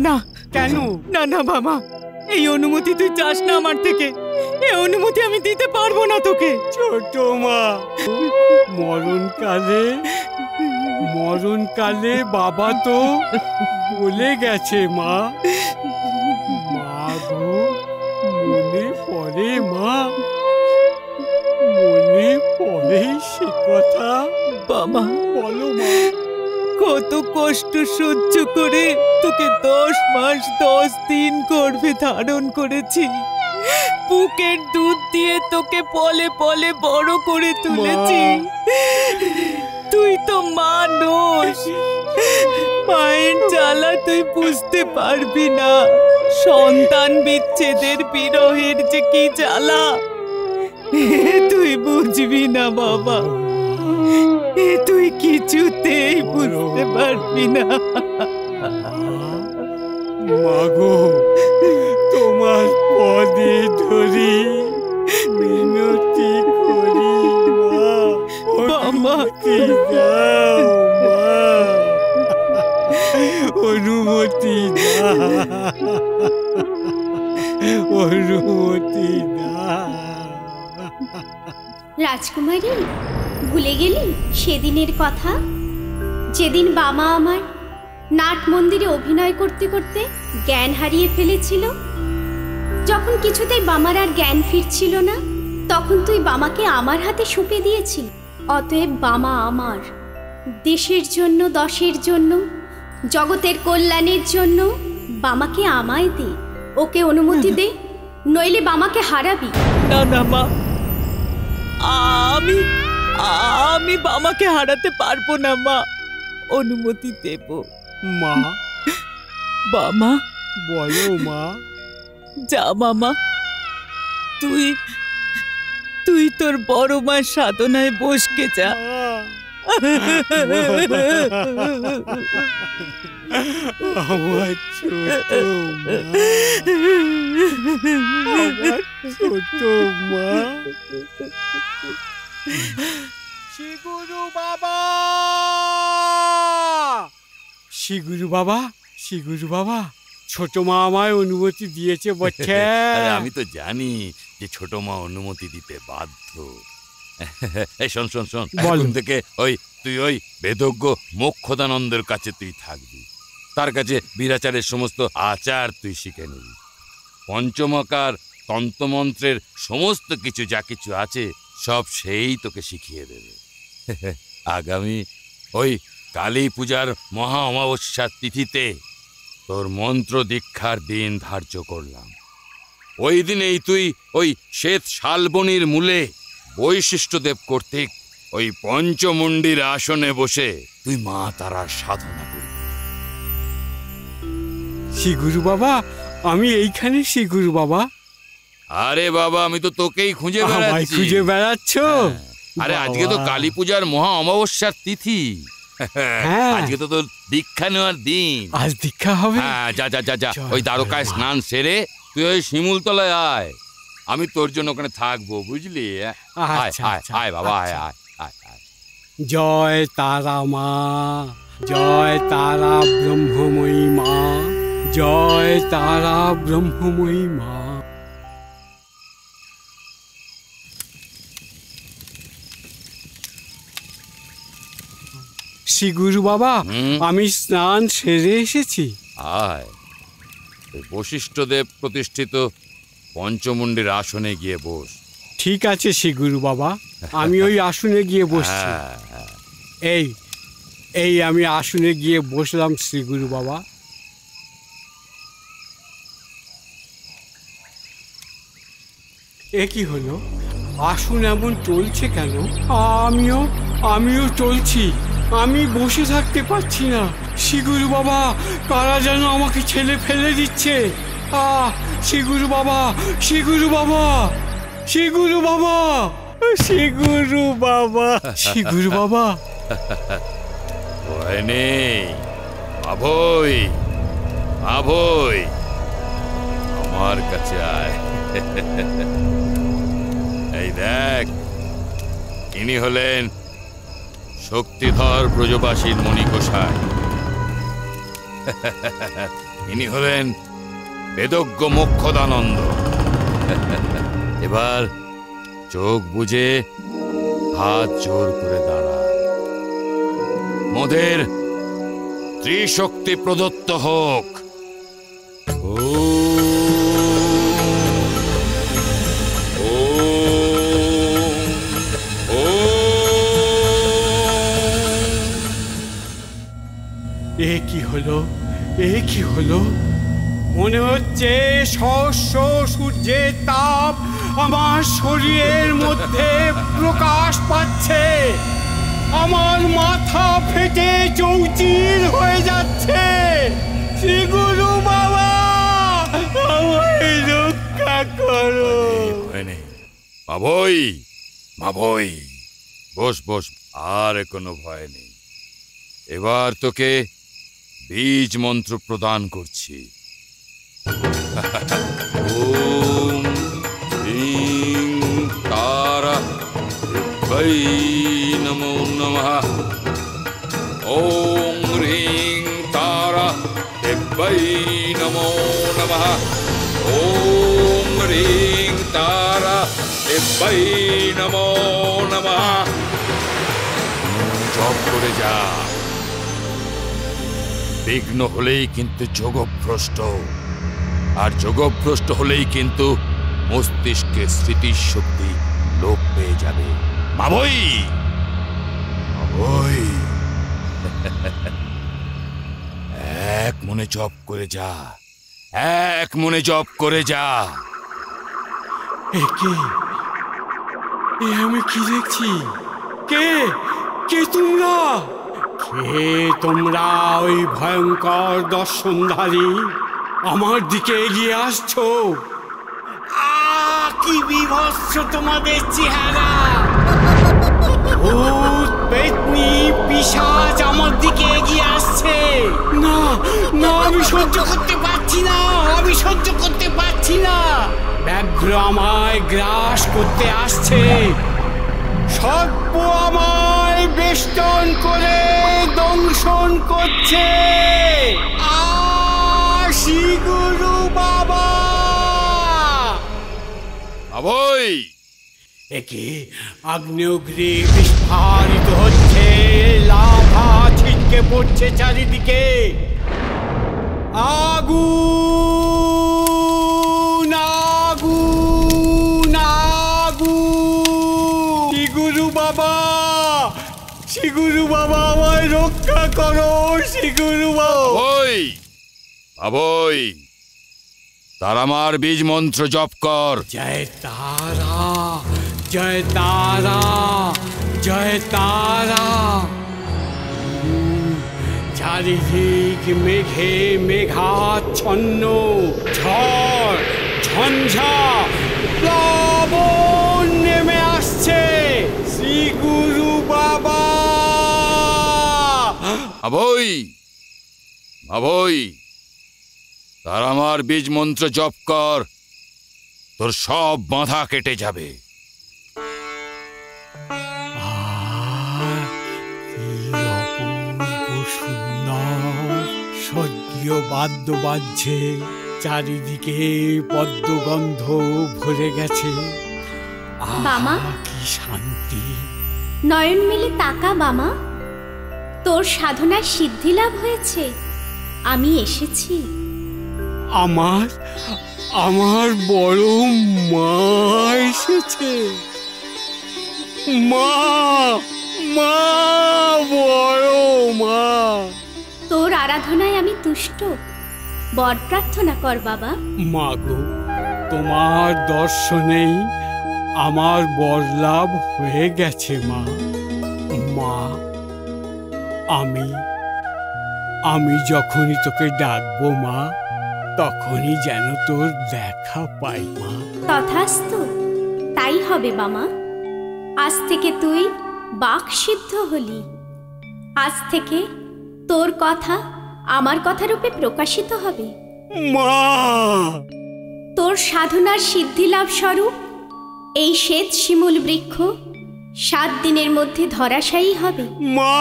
না। কেন? না বাবা, এই অনুমতি তুই চাস না আমার থেকে। এই অনুমতি আমি দিতে পারবো না তোকে। ছোট মা, মরণকালে বাবা তো বলে গেছে মা। গো, মনে পড়ে মা, মনে পড়ে সে কথা। বাবা বলো মা, কত কষ্ট সহ্য করে তোকে 10 মাস 10 দিন গর্ভে ধারণ করেছি। বুকের দুধ দিয়ে তোকে পলে পলে বড় করে তুলেছি। তুই তো মানুষ, মায়ের জ্বালা তুই বুঝতে পারবি না। সন্তান বিচ্ছেদের বিরহের যে কি জ্বালা তুই বুঝবি না বাবা, তুই কিছুতেই বুঝতে পারবি না। মাগো, তোমার পদে ধরি মিনতি করি মা, অনুমতি দাও মা, অনুমতি দাও, অনুমতি দাও। রাজকুমারী, ভুলে গেলি সেদিনের কথা, যেদিন বাবা আমার নাট মন্দিরে অভিনয় করতে করতে জ্ঞান হারিয়ে ফেলেছিল? যখন কিছুতেই বামার আর জ্ঞান ফিরছিল না, তখন তুই বামাকে আমার হাতে সঁপে দিয়েছিলি। অতএব বামা আমার, দেশের জন্য, দশের জন্য, জগতের কল্যাণের জন্য বামাকে আমায় দে, ওকে অনুমতি দে, নইলে বামাকে হারাবি। না না মা, আমি বামাকে হারাতে পারবো না মা, অনুমতি দেব। মা, বামা, বলো মা। যা মামা, তুই তোর বড় মার সাধনায় বসকে যা। আমার ছোট মা, শ্রীগুরু বাবা, শ্রীগুরু বাবা, শ্রীগুরু বাবা, ছোট মা আমায় অনুমতি দিয়েছে বলছে। আমি তো জানি যে ছোট মা অনুমতি দিতে বাধ্য। শোন শোন শোন, এখন থেকে তুই ওই বেদজ্ঞ মোক্ষদানন্দের কাছে তুই থাকবি। তার কাছে বীরাচারের সমস্ত আচার তুই শিখে নিবি। পঞ্চমকার তন্ত্রমন্ত্রের সমস্ত কিছু যা কিছু আছে সব সেই তোকে শিখিয়ে দেবে। আগামী ওই কালী পূজার মহা অমাবস্যার তিথিতে তোর মন্ত্র দীক্ষার দিন ধার্য করলাম। ওই দিনেই তুই ওই শ্বেত শালবনির মূলে বৈশিষ্ট্যদেব কর্তৃক ওই পঞ্চমুণ্ডির আসনে বসে তুই মা তারার সাধনা করবি। শ্রীগুরু বাবা, আমি এইখানে শ্রীগুরু বাবা। আরে বাবা, আমি তো তোকেই খুঁজে বেড়াচ্ছি। খুঁজে বেড়াচ্ছ? আরে আজকে তো কালী পূজার মহা অমাবস্যার তিথি, আজকে তো তোর দীক্ষা নেওয়ার দিন। আজ দীক্ষা হবে? হ্যাঁ, যা যা যা যা, ওই দ্বারকায় স্নান সেরে তুই ওই শিমুলতলায় আয়, আমি তোর জন্য ওখানে থাকবো, বুঝলি? আয় বাবা, আয় আয় আয় আয়। জয় তারা মা, জয় তারা ব্রহ্মময়ী মা, জয় তারা ব্রহ্মময়ী মা। শ্রীগুরু বাবা, আমি স্নান সেরে এসেছি। আয়, বশিষ্ঠদেব প্রতিষ্ঠিত পঞ্চমুণ্ডির আসনে গিয়ে বস। ঠিক আছে শ্রীগুরু বাবা, আমি ওই আসনে গিয়ে বসছি। এই আমি আসনে গিয়ে বসলাম শ্রীগুরু বাবা। এ কি হলো? আসন এমন চলছে কেন? আমিও চলছি, আমি বসে থাকতে পারছি না। শ্রীগুরু বাবা, কারা যেন আমাকে ছেলে ফেলে দিচ্ছে। শ্রীগুরু বাবা, শ্রীগুরু বাবা, শ্রীগুরু বাবা, শ্রীগুরু বাবা, শ্রীগুরু বাবা। ভয় নেই, আভয় আভয়, আমার কাছে আয়। এই দেখ, ইনি হলেন শক্তিধর ব্রজবাসীর মণিকোষাই। ইনি হলেন বেদজ্ঞ মোক্ষদানন্দ। এবার চোখ বুজে হাত জোর করে দাঁড়া, মোদের ত্রিশক্তি প্রদত্ত হোক। এ কি হলো? মনে হচ্ছে সহস্র সূর্যের তাপ আমার শরীরের মধ্যে প্রকাশ পাচ্ছে। আমার মাথা ফেটে চৌচির হয়ে যাচ্ছে। শ্রীগুরু বাবা, আমায় রক্ষা করো। মাভই, বস বস, আর কোনো ভয় নেই। এবার তোকে বীজ মন্ত্র প্রদান করছি। ওম হ্রিং তারা দেব্যৈ নমো নমঃ। ওম হ্রিং তারা দেব্যৈ নমো নমঃ। ওম হ্রিং তারা দেব্যৈ নমো নমঃ। জপ করে যা। বিঘ্ন হলেই কিন্তু যোগভ্রষ্ট, আর যোগভ্রষ্ট হলেই কিন্তু মস্তিষ্কের স্মৃতির শক্তি লোপ পেয়ে যাবে। মাবই মাবই এক মনে জপ করে যা, এক মনে জপ করে যা। আমি কি দেখছি? কে কে তোমরা? কে তোমরা ওই ভয়ঙ্কর দর্শনধারী আমার দিকে এগিয়ে আসছো? কি বিভৎস তোমাদের চেহারা! ভূত পেতনি পিশাচ আমার দিকে এগিয়ে আসছে। না না, আমি সহ্য করতে পারছি না, আমি সহ্য করতে পারছি না। ব্যাঘ্র আমায় গ্রাস করতে আসছে, সর্প আমায় বেষ্টন করে দংশন করছে। শ্রী গুরু বাবা! আবই একে আগ্নেয়গিরি বিস্ফারিত হচ্ছে, লাভা ছিটকে পড়ছে চারিদিকে। আগুন আগুন আগুন! শ্রী গুরু বাবা, শ্রী গুরু বাবা, আমায় রক্ষা করো। শ্রী গুরু বাবা! আবই তারামার বীজ মন্ত্র জপ কর। জয় তারা, জয় তারা, জয় তারা। চারিদিক মেঘে মেঘাচ্ছন্ন, ঝড় ঝঞ্ঝা প্লাবন নেমে আসছে। শ্রী গুরু বাবা! আবই আবই তারামার বীজ মন্ত্র জপ কর, তোর সব বাধা কেটে যাবে। স্বর্গীয় বাদ্য বাজছে, চারিদিকে পদ্মগন্ধ ভরে গেছে। বামা, কি শান্তি! নয়ন মেলে তাকা বামা, তোর সাধনার সিদ্ধি লাভ হয়েছে। আমি এসেছি। আমার আমার বড় মা এসেছে। মা মা, বড় মা! তোর আরাধনায় আমি তুষ্ট। বর প্রার্থনা কর বাবা। মা গো, তোমার দর্শনেই আমার বর লাভ হয়ে গেছে। মা মা, আমি যখনই তোকে ডাকবো মা, তখনই যেন তোর দেখা পাই মা। তথাস্তু, তাই হবে বামা। আজ থেকে তুই বাক সিদ্ধ হলি। আজ থেকে তোর কথা আমার কথা রূপে প্রকাশিত হবে। মা, তোর সাধনার সিদ্ধি লাভ স্বরূপ এই শ্বেত শিমুল বৃক্ষ 7 দিনের মধ্যে ধরাশায়ী হবে। মা,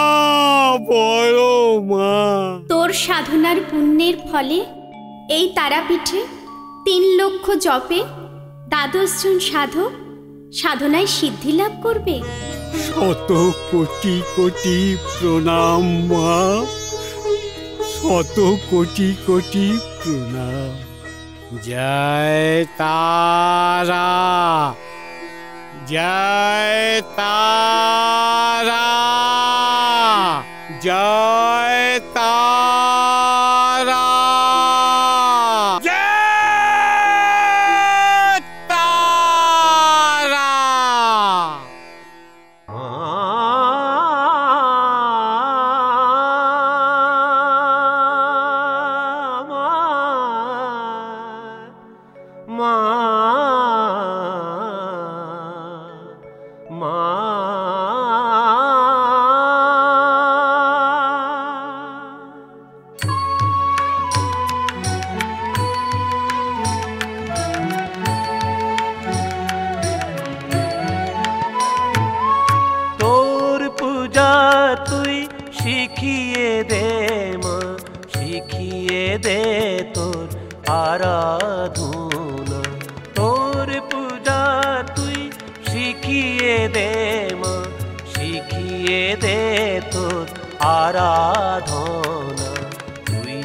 বড় মা! তোর সাধনার পুণ্যের ফলে এই তারাপীঠে 3 লক্ষ জপে 12 জন সাধক সাধনায় সিদ্ধি লাভ করবে। শত কোটি কোটি প্রণাম মা, শত কোটি কোটি প্রণাম। জয় তারা, জয় তারা, জয় তারা, জয় তারা। মা শিখিয়ে দে মা, শিখিয়ে দে তোর আরাধনা। তোর পূজা তুই শিখিয়ে দে মা, শিখিয়ে দে তোর আরাধনা। তুই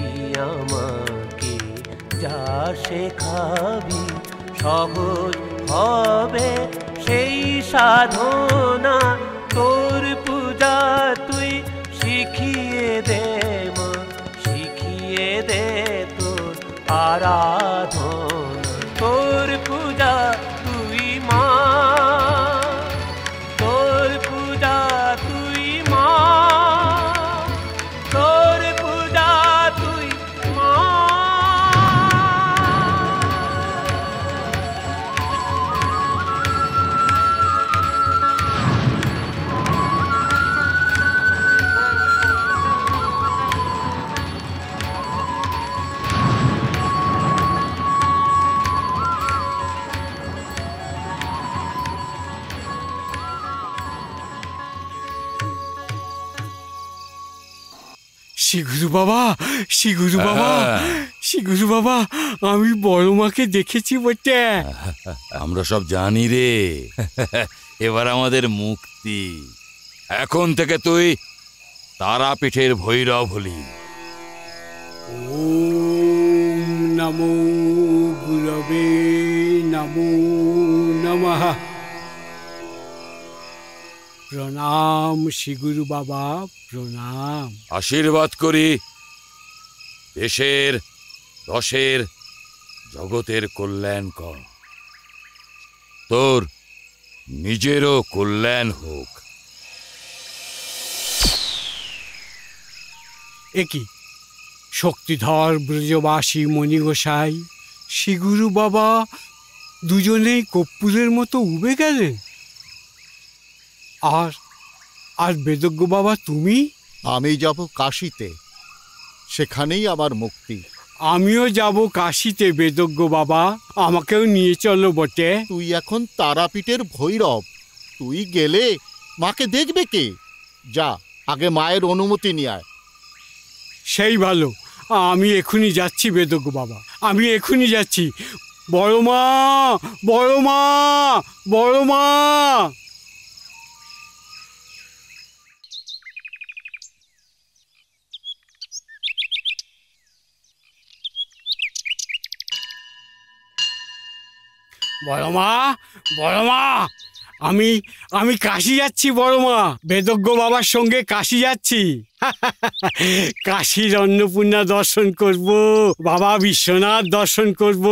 আমাকে যা শেখাবি সহজ হবে সেই সাধনা। তোর পূজা তুই শিখিয়ে দে মা, শিখিয়ে দে তোর আরাধনা। তোর পূজা তুই মা, তোর পূজা তুই মা, তোর পূজা তুই মা। শিগুরু বাবা, শিগুরু বাবা, শিগুরু বাবা, আমি বড় মাকে দেখেছি বটে। আমরা সব জানি রে, এবার আমাদের মুক্তি। এখন থেকে তুই তারাপীঠের ভৈরব হলি। ওম নমো গুরবে নমো নমঃ। প্রণাম শিগুরু বাবা, প্রণাম। আশীর্বাদ করি দেশের, দশের, জগতের কল্যাণ কর। তোর নিজেরও কল্যাণ হোক। একই শক্তিধর ব্রজবাসী মণিগোসাই, শিগুরু বাবা দুজনেই কর্পূরের মতো উবে গেলেন। আর বেদজ্ঞ বাবা তুমি? আমি যাব কাশীতে, সেখানেই আমার মুক্তি। আমিও যাব কাশীতে বেদজ্ঞ বাবা, আমাকেও নিয়ে চলো বটে। তুই এখন তারাপীঠের ভৈরব, তুই গেলে মাকে দেখবে কে? যা আগে মায়ের অনুমতি নিয়ে আয়। সেই ভালো, আমি এখনই যাচ্ছি বেদজ্ঞ বাবা, আমি এখনই যাচ্ছি। বড় মা, বড় মা, বড় মা। বড় মা, বড় মা, আমি কাশী যাচ্ছি বড় মা, বেদজ্ঞ বাবার সঙ্গে কাশী যাচ্ছি। কাশীর অন্নপূর্ণা দর্শন করব, বাবা বিশ্বনাথ দর্শন করব।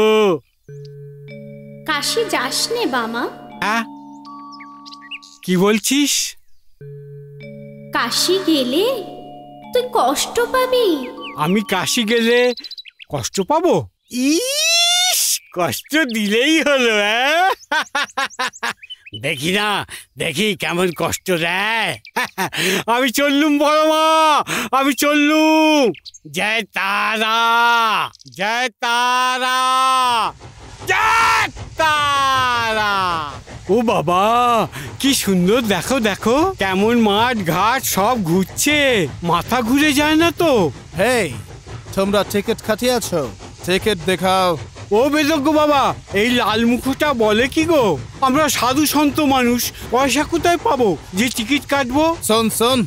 কাশী যাস নে বামা? হ্যাঁ, কি বলছিস? কাশী গেলে তুই কষ্ট পাবি। আমি কাশী গেলে কষ্ট পাবো? ইস, কষ্ট দিলেই হলো। দেখি না, দেখি কেমন কষ্ট দেয়। আমি চললুম বড় মা, আমি চললুম। জয় তারা, জয় তারা, জয় তারা। ও বাবা, কি সুন্দর! দেখো দেখো কেমন মাঠ ঘাট সব ঘুরছে, মাথা ঘুরে যায় না তো? হেই, তোমরা টিকিট কাটিয়েছ? টিকিট দেখাও। ও বেদজ্ঞ বাবা, এই লাল মুখোটা বলে কি গো? আমরা সাধু সন্ত মানুষ, পয়সা কোথায় পাবো যে টিকিট কাটবো? শোন শোন,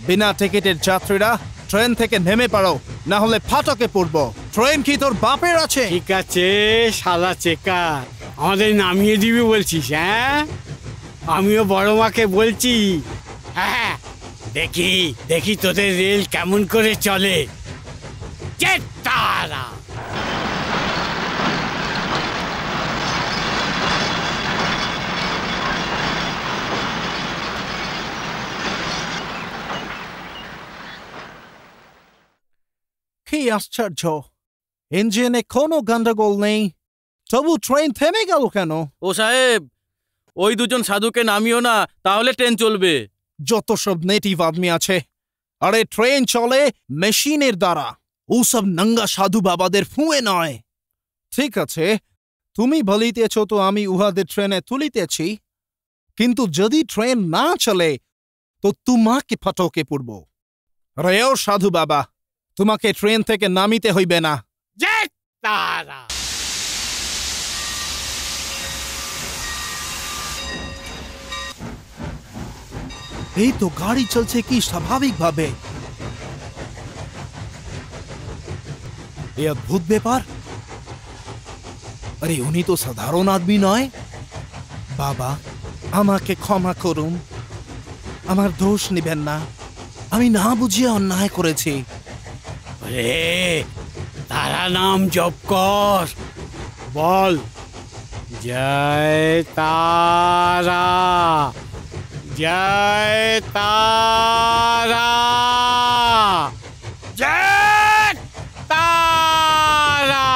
বিনা টিকিটের যাত্রীরা ট্রেন থেকে নেমে পড়ো, না হলে ফাটকে পড়বো। ট্রেন কি তোর বাপের আছে? ঠিক আছে শালা চেকা, আমাদের নামিয়ে দিবি বলছিস? হ্যাঁ, আমিও বড় মাকে বলছি। হ্যাঁ, দেখি দেখি তোদের রেল কেমন করে চলে। জয় তারা। কি আশ্চর্য, ইঞ্জিনে কোনো গন্ডগোল নেই, তবু ট্রেন থেমে গেল কেন? ও সাহেব, ওই দুজন সাধুকে নামিও না, তাহলে ট্রেন চলবে। যত সব নেটিভ আদমি আছে, আরে ট্রেন চলে মেশিনের দ্বারা, ওসব নঙ্গা সাধু বাবাদের ফুঁয়ে নয়। ঠিক আছে, তুমি বলিতেছ তো আমি উহাদের ট্রেনে তুলিতেছি, কিন্তু যদি ট্রেন না চলে তো তোমাকে ফাটকে পড়ব। রেও সাধু বাবা, তোমাকে ট্রেন থেকে নামিতে হইবে না। জয় তারা। এই তো গাড়ি চলছে কি স্বাভাবিকভাবে। এই অদ্ভুত ব্যাপার। আরে উনি তো সাধারণ আদমি নয়। বাবা, আমাকে ক্ষমা করুন, আমার দোষ নেবেন না, আমি না বুঝিয়ে অন্যায় করেছি। তারা নাম জপ কর, বল জয় তারা, জয় তারা, জয় তারা,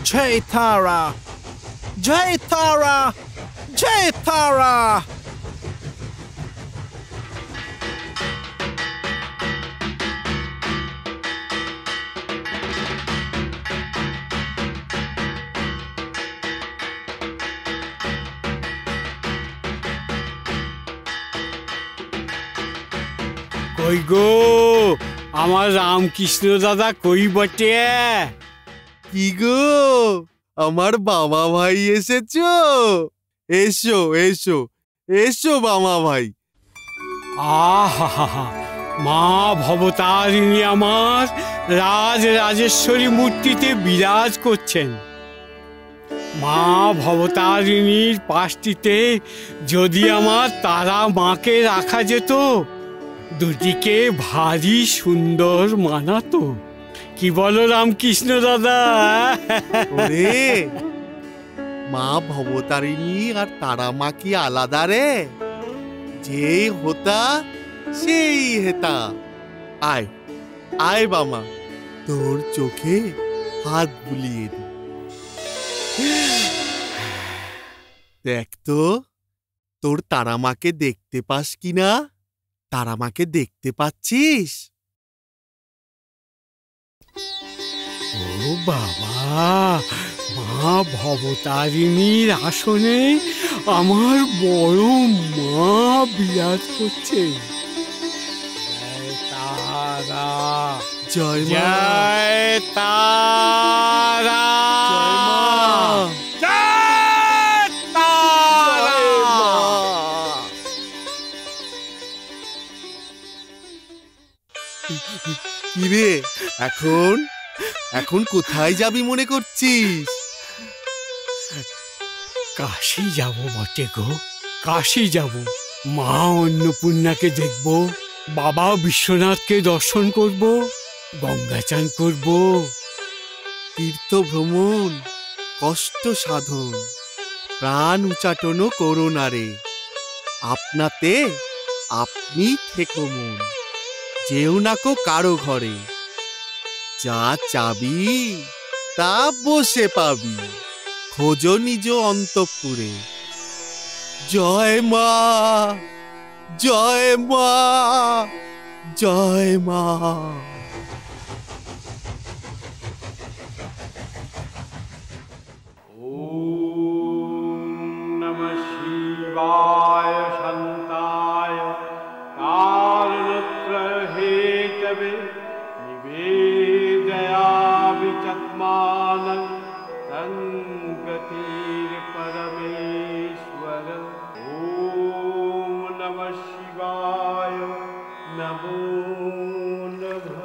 জয় তারা, জয় তারা, জয় তারা। কই গো আমার রামকৃষ্ণ দাদা, কই বটে? কি গো, আমার বাবা ভাই এসেছো? এসো এসো এসো বাবা ভাই। আহা, মা ভবতারিণী আমার রাজরাজেশ্বরী মূর্তিতে বিরাজ করছেন। মা ভবতারিণীর পাশটিতে যদি আমার তারা মাকে রাখা যেত, দুটিকে ভারী সুন্দর মানাতো। কি বলো রামকৃষ্ণ দাদা? ওরে, মা ভবতারিণী আর তারা মা কি আলাদা রে? যেই হোতা সেই হেতা। আয় আয় বামা, তোর চোখে হাত বুলিয়ে দি। দেখ তো তোর তারা মাকে দেখতে পাস কিনা? তারা মাকে দেখতে পাচ্ছিস? ও বাবা, মা ভবতারিণীর আসনে আমার বড় মা বিরাজ করছে। জয় তারা, জয় মা, জয় তারা, জয় তারা। কিরে, এখন এখন কোথায় যাবি মনে করছিস? কাশি যাব বটে গো, কাশি যাব। মা অন্নপূর্ণাকে দেখব, বাবা বিশ্বনাথকে দর্শন করব, গঙ্গা চান করব। তীর্থ ভ্রমণ কষ্ট সাধন, প্রাণ উচাটনও করো না রে। আপনাতে আপনি থেকো মন, যেও নাকো কারো ঘরে। যা চাবি তা বসে পাবি, খোঁজো নিজ অন্তঃপুরে। জয় মা, জয় মা, জয় মা। नमः शिवाय शान्ताय कारणत्रयहेतवे निवेदयामि चत्मानं सङ्गतिर्परमेश्वर। ॐ नमः शिवाय, नमो नमः।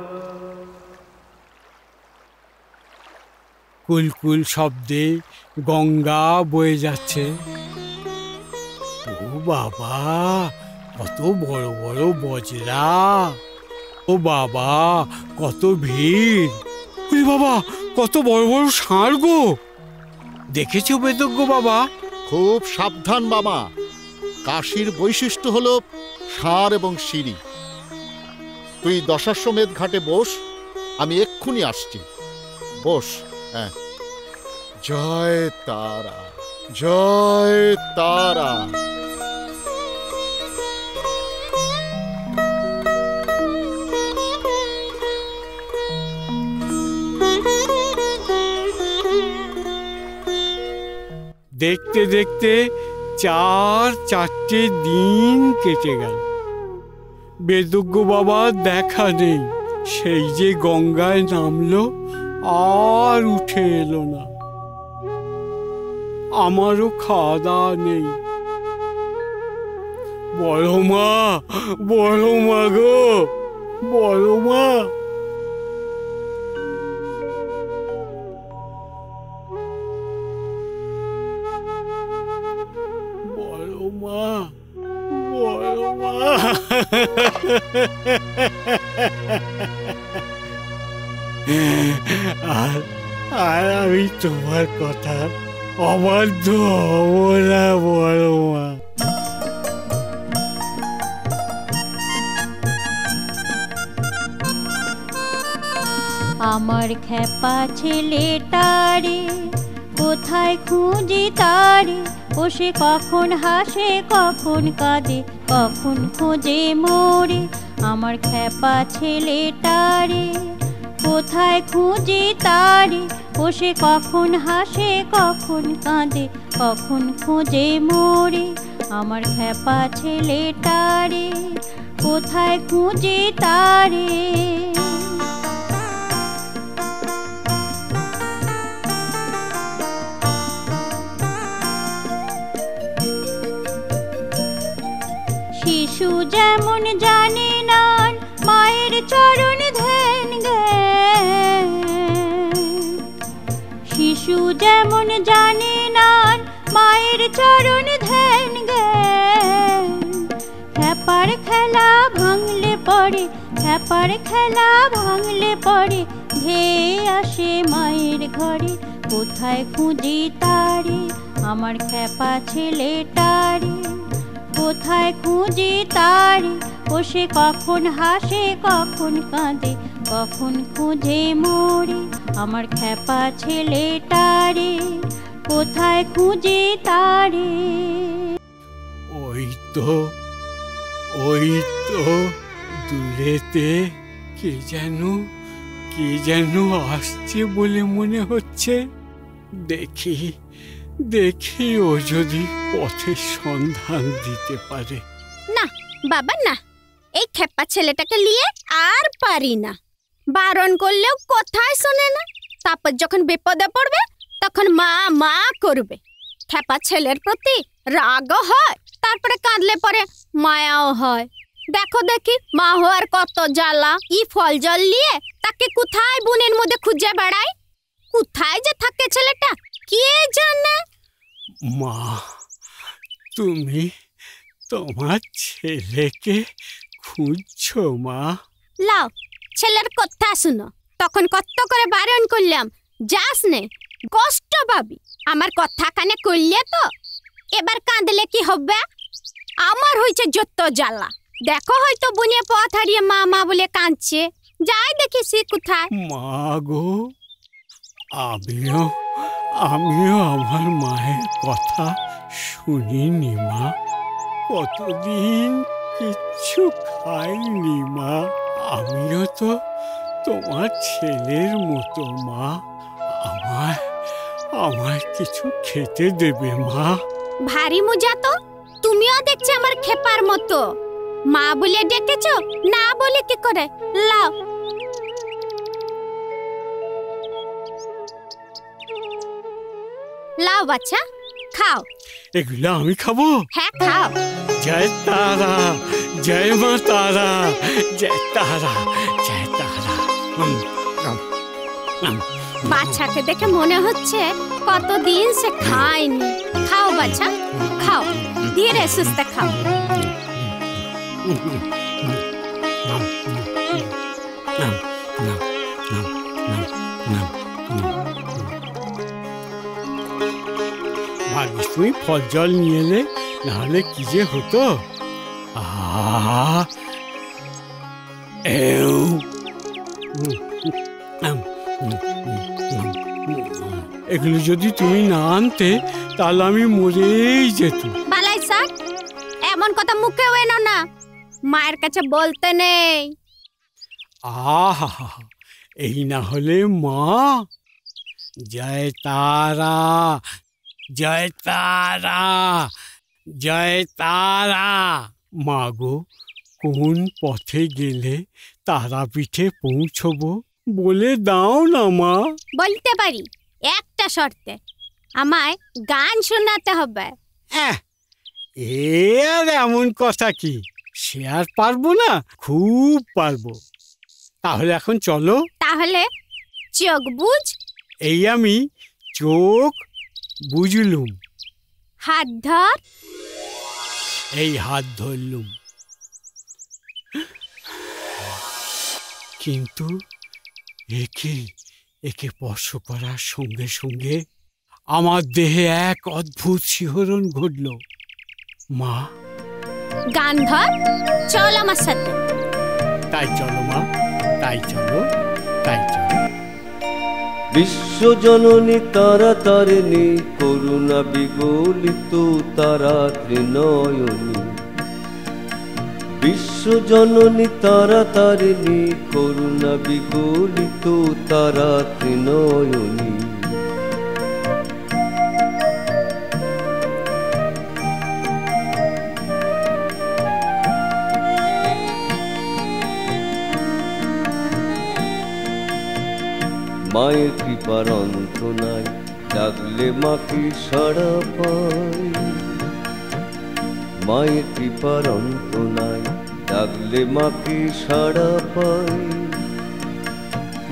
কুলকুল শব্দে গঙ্গা বয়ে যাচ্ছে। ও বাবা, কত বড় বড় বজরা! ও বাবা, কত ভিড়! ওরে বাবা, কত বড় বড় ষাঁড় গো! দেখেছো বেদজ্ঞ বাবা? খুব সাবধান বাবা, কাশীর বৈশিষ্ট্য হলো ষাঁড় এবং সিঁড়ি। তুই দশাশ্বমেধ ঘাটে বস, আমি এক্ষুনি আসছি। বস। হ্যাঁ, জয় তারা, জয় তারা। দেখতে দেখতে 4-4টে দিন কেটে গেল। বেদজ্ঞ বাবা দেখা নেই। সেই যে গঙ্গায় নামলো আর উঠে এলো না। আমারও খাওয়া দাওয়া নেই। বড় মা গো, বড় মা। আর আমি তোমার কথা অবাধ্য হব না বড় মা। আমার খেপা ছেলেটারে কোথায় খুঁজি তারে, ও সে কখন হাসে কখন কাঁদে, কখন খোঁজে মোরে। আমার খেপা ছেলেটারে কোথায় খুঁজি তারে, ও সে কখন হাসে কখন কাঁদে, কখন খোঁজে মোরে। আমার খেপা ছেলেটারে কোথায় খুঁজি তারে। শিশু যেমন জানে না মায়ের চরণ ধ্যান জ্ঞান, শিশু যেমন জানে না মায়ের চরণ ধ্যান জ্ঞান। খেপার খেলা ভাঙলে পড়ে, খেপার খেলা ভাঙলে পড়ে, ধেয়ে আসে মায়ের ঘরে। কোথায় খুঁজি তারে আমার খেপা ছেলেটারে, কোথায় খুঁজি তারে, ও সে কখন হাসে কখন কাঁদে, কখন খুঁজে মোরে। আমার খেপা ছেলেটারে কোথায় খুঁজি তারে। ওই তো দূরেতে কে যেন আসছে বলে মনে হচ্ছে। দেখি ও যদি পথের সন্ধান দিতে পারে। না বাবা না, এই খেপা ছেলেটাকে নিয়ে আর পারি না। বারণ করলেও কথাই শোনে না। তারপর যখন বিপদে পড়বে তখন মা মা করবে। খেপা ছেলের প্রতি রাগও হয়, তারপরে কাঁদলে পরে মায়াও হয়। দেখো দেখি মা হওয়ার কত জ্বালা। ই ফল জল নিয়ে তাকে কোথায় বনের মধ্যে খুঁজে বেড়ায়। কোথায় যে থাকে ছেলেটা কে জানে। মা, তুমি তোমার ছেলেকে খুঁজছো মা? লাও ছেলের কথা শুনো। তখন কত করে বারণ করলাম, যাস নে, কষ্ট পাবি। আমার কথা কানে করলে তো এবার কাঁদলে কি হবে? আমার হয়েছে যত জ্বালা। দেখো হয়তো বুনিয়ে পথ হারিয়ে মা মা বলে কাঁদছে। যাই দেখি সে কোথায়। মা গো, আমিও আমার মায়ের কথা শুনিনি মা। কতদিন কিচ্ছু খাইনি মা। আমিও তো তোমার ছেলের মতো মা। আমায় কিছু খেতে দেবে মা? ভারী মজা তো। তুমিও দেখছি আমার খেপার মতো। মা বলে ডেকেছো, না বলে কি করে? লাও লাও বাচ্চা, খাও। এগুলো আমি খাবো? হ্যাঁ খাও। জয় তারা, জয় মা তারা, জয় তারা, জয় তারা। বাচ্চাকে দেখে মনে হচ্ছে কতদিন সে খায়নি। খাও বাচ্চা, খাও, ধীরে সুস্থে খাও। ভাগ্যিস তুমি ফল জল নিয়ে এলে, নাহলে কি যে হতো। এগুলো যদি তুমি না আনতে তাহলে আমি মরেই যেতাম। বালাই স্যার, এমন কথা মুখেও এনো না। মায়ের কাছে বলতে নেই। আহা, এই না হলে মা। জয় তারা, জয় তারা, জয় তারা। মা গো, কোন পথে গেলে তারাপীঠে পৌঁছবো বলে দাও না মা। বলতে পারি, একটা শর্তে, আমায় গান শোনাতে হবে। এ আর এমন কথা কি, সে আর পারবো না? খুব পারবো। তাহলে এখন চলো। তাহলে চোখ বুঝ। এই আমি চোখ বুঝলুম। হাত ধর। এই হাত ধরলুম। কিন্তু একে স্পর্শ করার সঙ্গে সঙ্গে আমার দেহে এক অদ্ভুত শিহরণ ঘটল। মা, গান ধর, চল আমার সাথে। তাই চলো মা, তাই চলো, তাই চলো। বিশ্বজননী তারা তারিণী করুণা বিগলিত তারা ত্রিনয়নী। বিশ্বজননী তারা তারিণী করুণা বিগলিত তারা ত্রিনয়নী। মায়ের কৃপার অন্ত নাই, ডাকলে মাকে সাড়া পাই। মায়ের কৃপার অন্ত নাই, ডাকলে মাকে সাড়া পাই।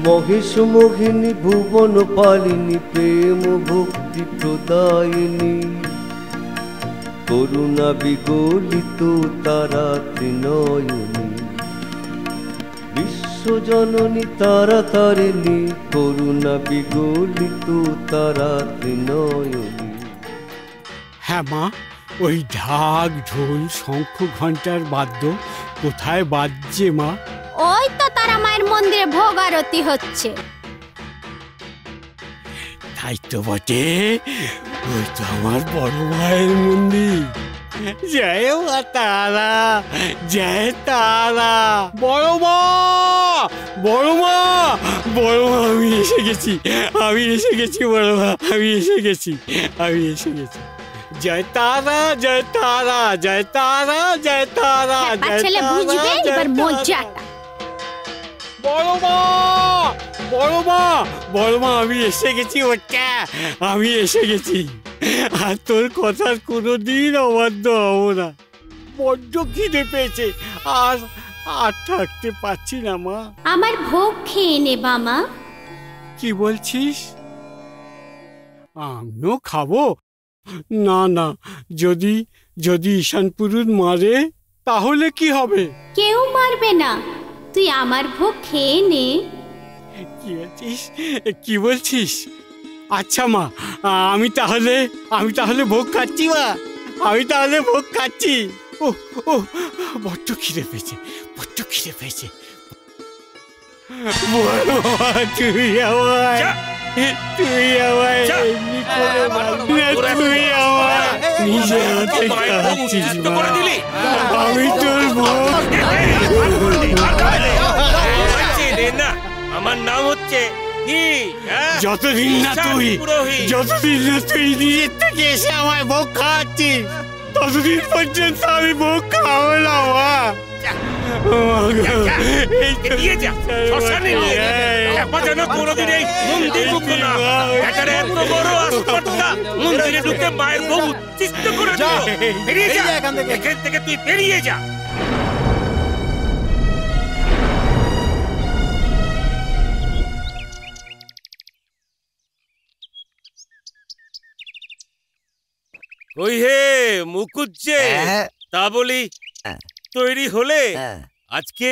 মহেশ মোহিনী ভুবন পালিনী প্রেম ভক্তি প্রদায়িনী করুণা বিগলিত তারা ত্রিনয়নী। বিশ্বজননী তারা তারিণী করুণা বিগলিত তারা ত্রিনয়নী। হ্যাঁ মা, ওই ঢাক ঢোল শঙ্খ ঘণ্টার বাদ্য কোথায় বাজছে মা? ওই তো তারা মায়ের মন্দিরে ভোগ আরতি হচ্ছে। তাই তো বটে, ওই তো আমার বড় মায়ের মন্দির। জয় মা তারা, জয় তারা। বড় মা, বড় মা, বড় মা, আমি এসে গেছি, আমি এসে গেছি বড় মা, আমি এসে গেছি, আমি এসে গেছি। জয় তারা, জয় তারা, জয় তারা, জয় তারা, জয় ছেলে বুঝবে এবার মজাটা। বড় মা, বড় মা, বড় মা, আমি এসে গেছি ওটা, আমি এসে গেছি। আর তোর কথার কোনোদিন অবাধ্য হবো না। বড্ড খিদে পেয়েছে, আর আর থাকতে পারছি না মা। আমার ভোগ খেয়ে নে বামা। কি বলছিস? আমিও খাবো? না না, যদি যদি ঈশান পুরুত মারে তাহলে কি হবে? কেউ মারবে না, তুই আমার ভোগ খেয়ে নে। কি বলছিস, কি বলছিস? আচ্ছা মা, আমি তাহলে ভোগ খাচ্ছি মা, আমি তাহলে ভোগ খাচ্ছি। ও ও, বড্ড খিদে পেয়েছে, বড্ড খিদে পেয়েছে। তুই আমায় এমনি করে মারবি না, তুই আমায় নিজে হাতে খাচ্ছিস মা। আমি তোর ভোগ। আমার নাম হচ্ছে যতদিন না তুই নিজের থেকে এসে আমায় ভোগ খাওয়াচ্ছিস, ততদিন পর্যন্ত আমি ভোগ খাবো না মা। মন্দিরে ঢুকে মায়ের বউ উচ্ছিষ্ট করে এখান থেকে তুই বেরিয়ে যা। কই হে মুকুজ্জে, তা বলি তৈরি হলে? আজকে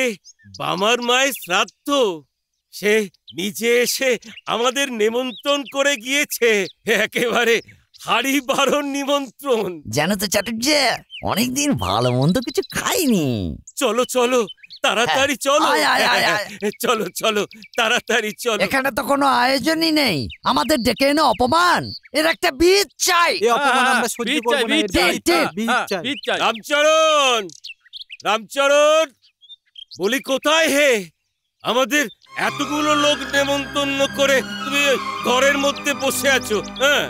বামার মায়ের শ্রাদ্ধ, সে নিজে এসে আমাদের নিমন্ত্রণ করে গিয়েছে, একেবারে হাড়ি বারণ নিমন্ত্রণ। জানো তো চাটুর্যে, অনেকদিন ভালো মন্দ কিছু খাইনি। চলো চলো তাড়াতাড়ি চলো, চলো চলো তাড়াতাড়ি চলো। এখানে তো কোনো আয়োজনই নেই, আমাদের ডেকে এনে অপমান, এর একটা বীজ চাই। রামচরণ, রামচরণ, বলি কোথায় হে? আমাদের এতগুলো লোক নেমন্তন্ন করে তুমি ঘরের মধ্যে বসে আছো। হ্যাঁ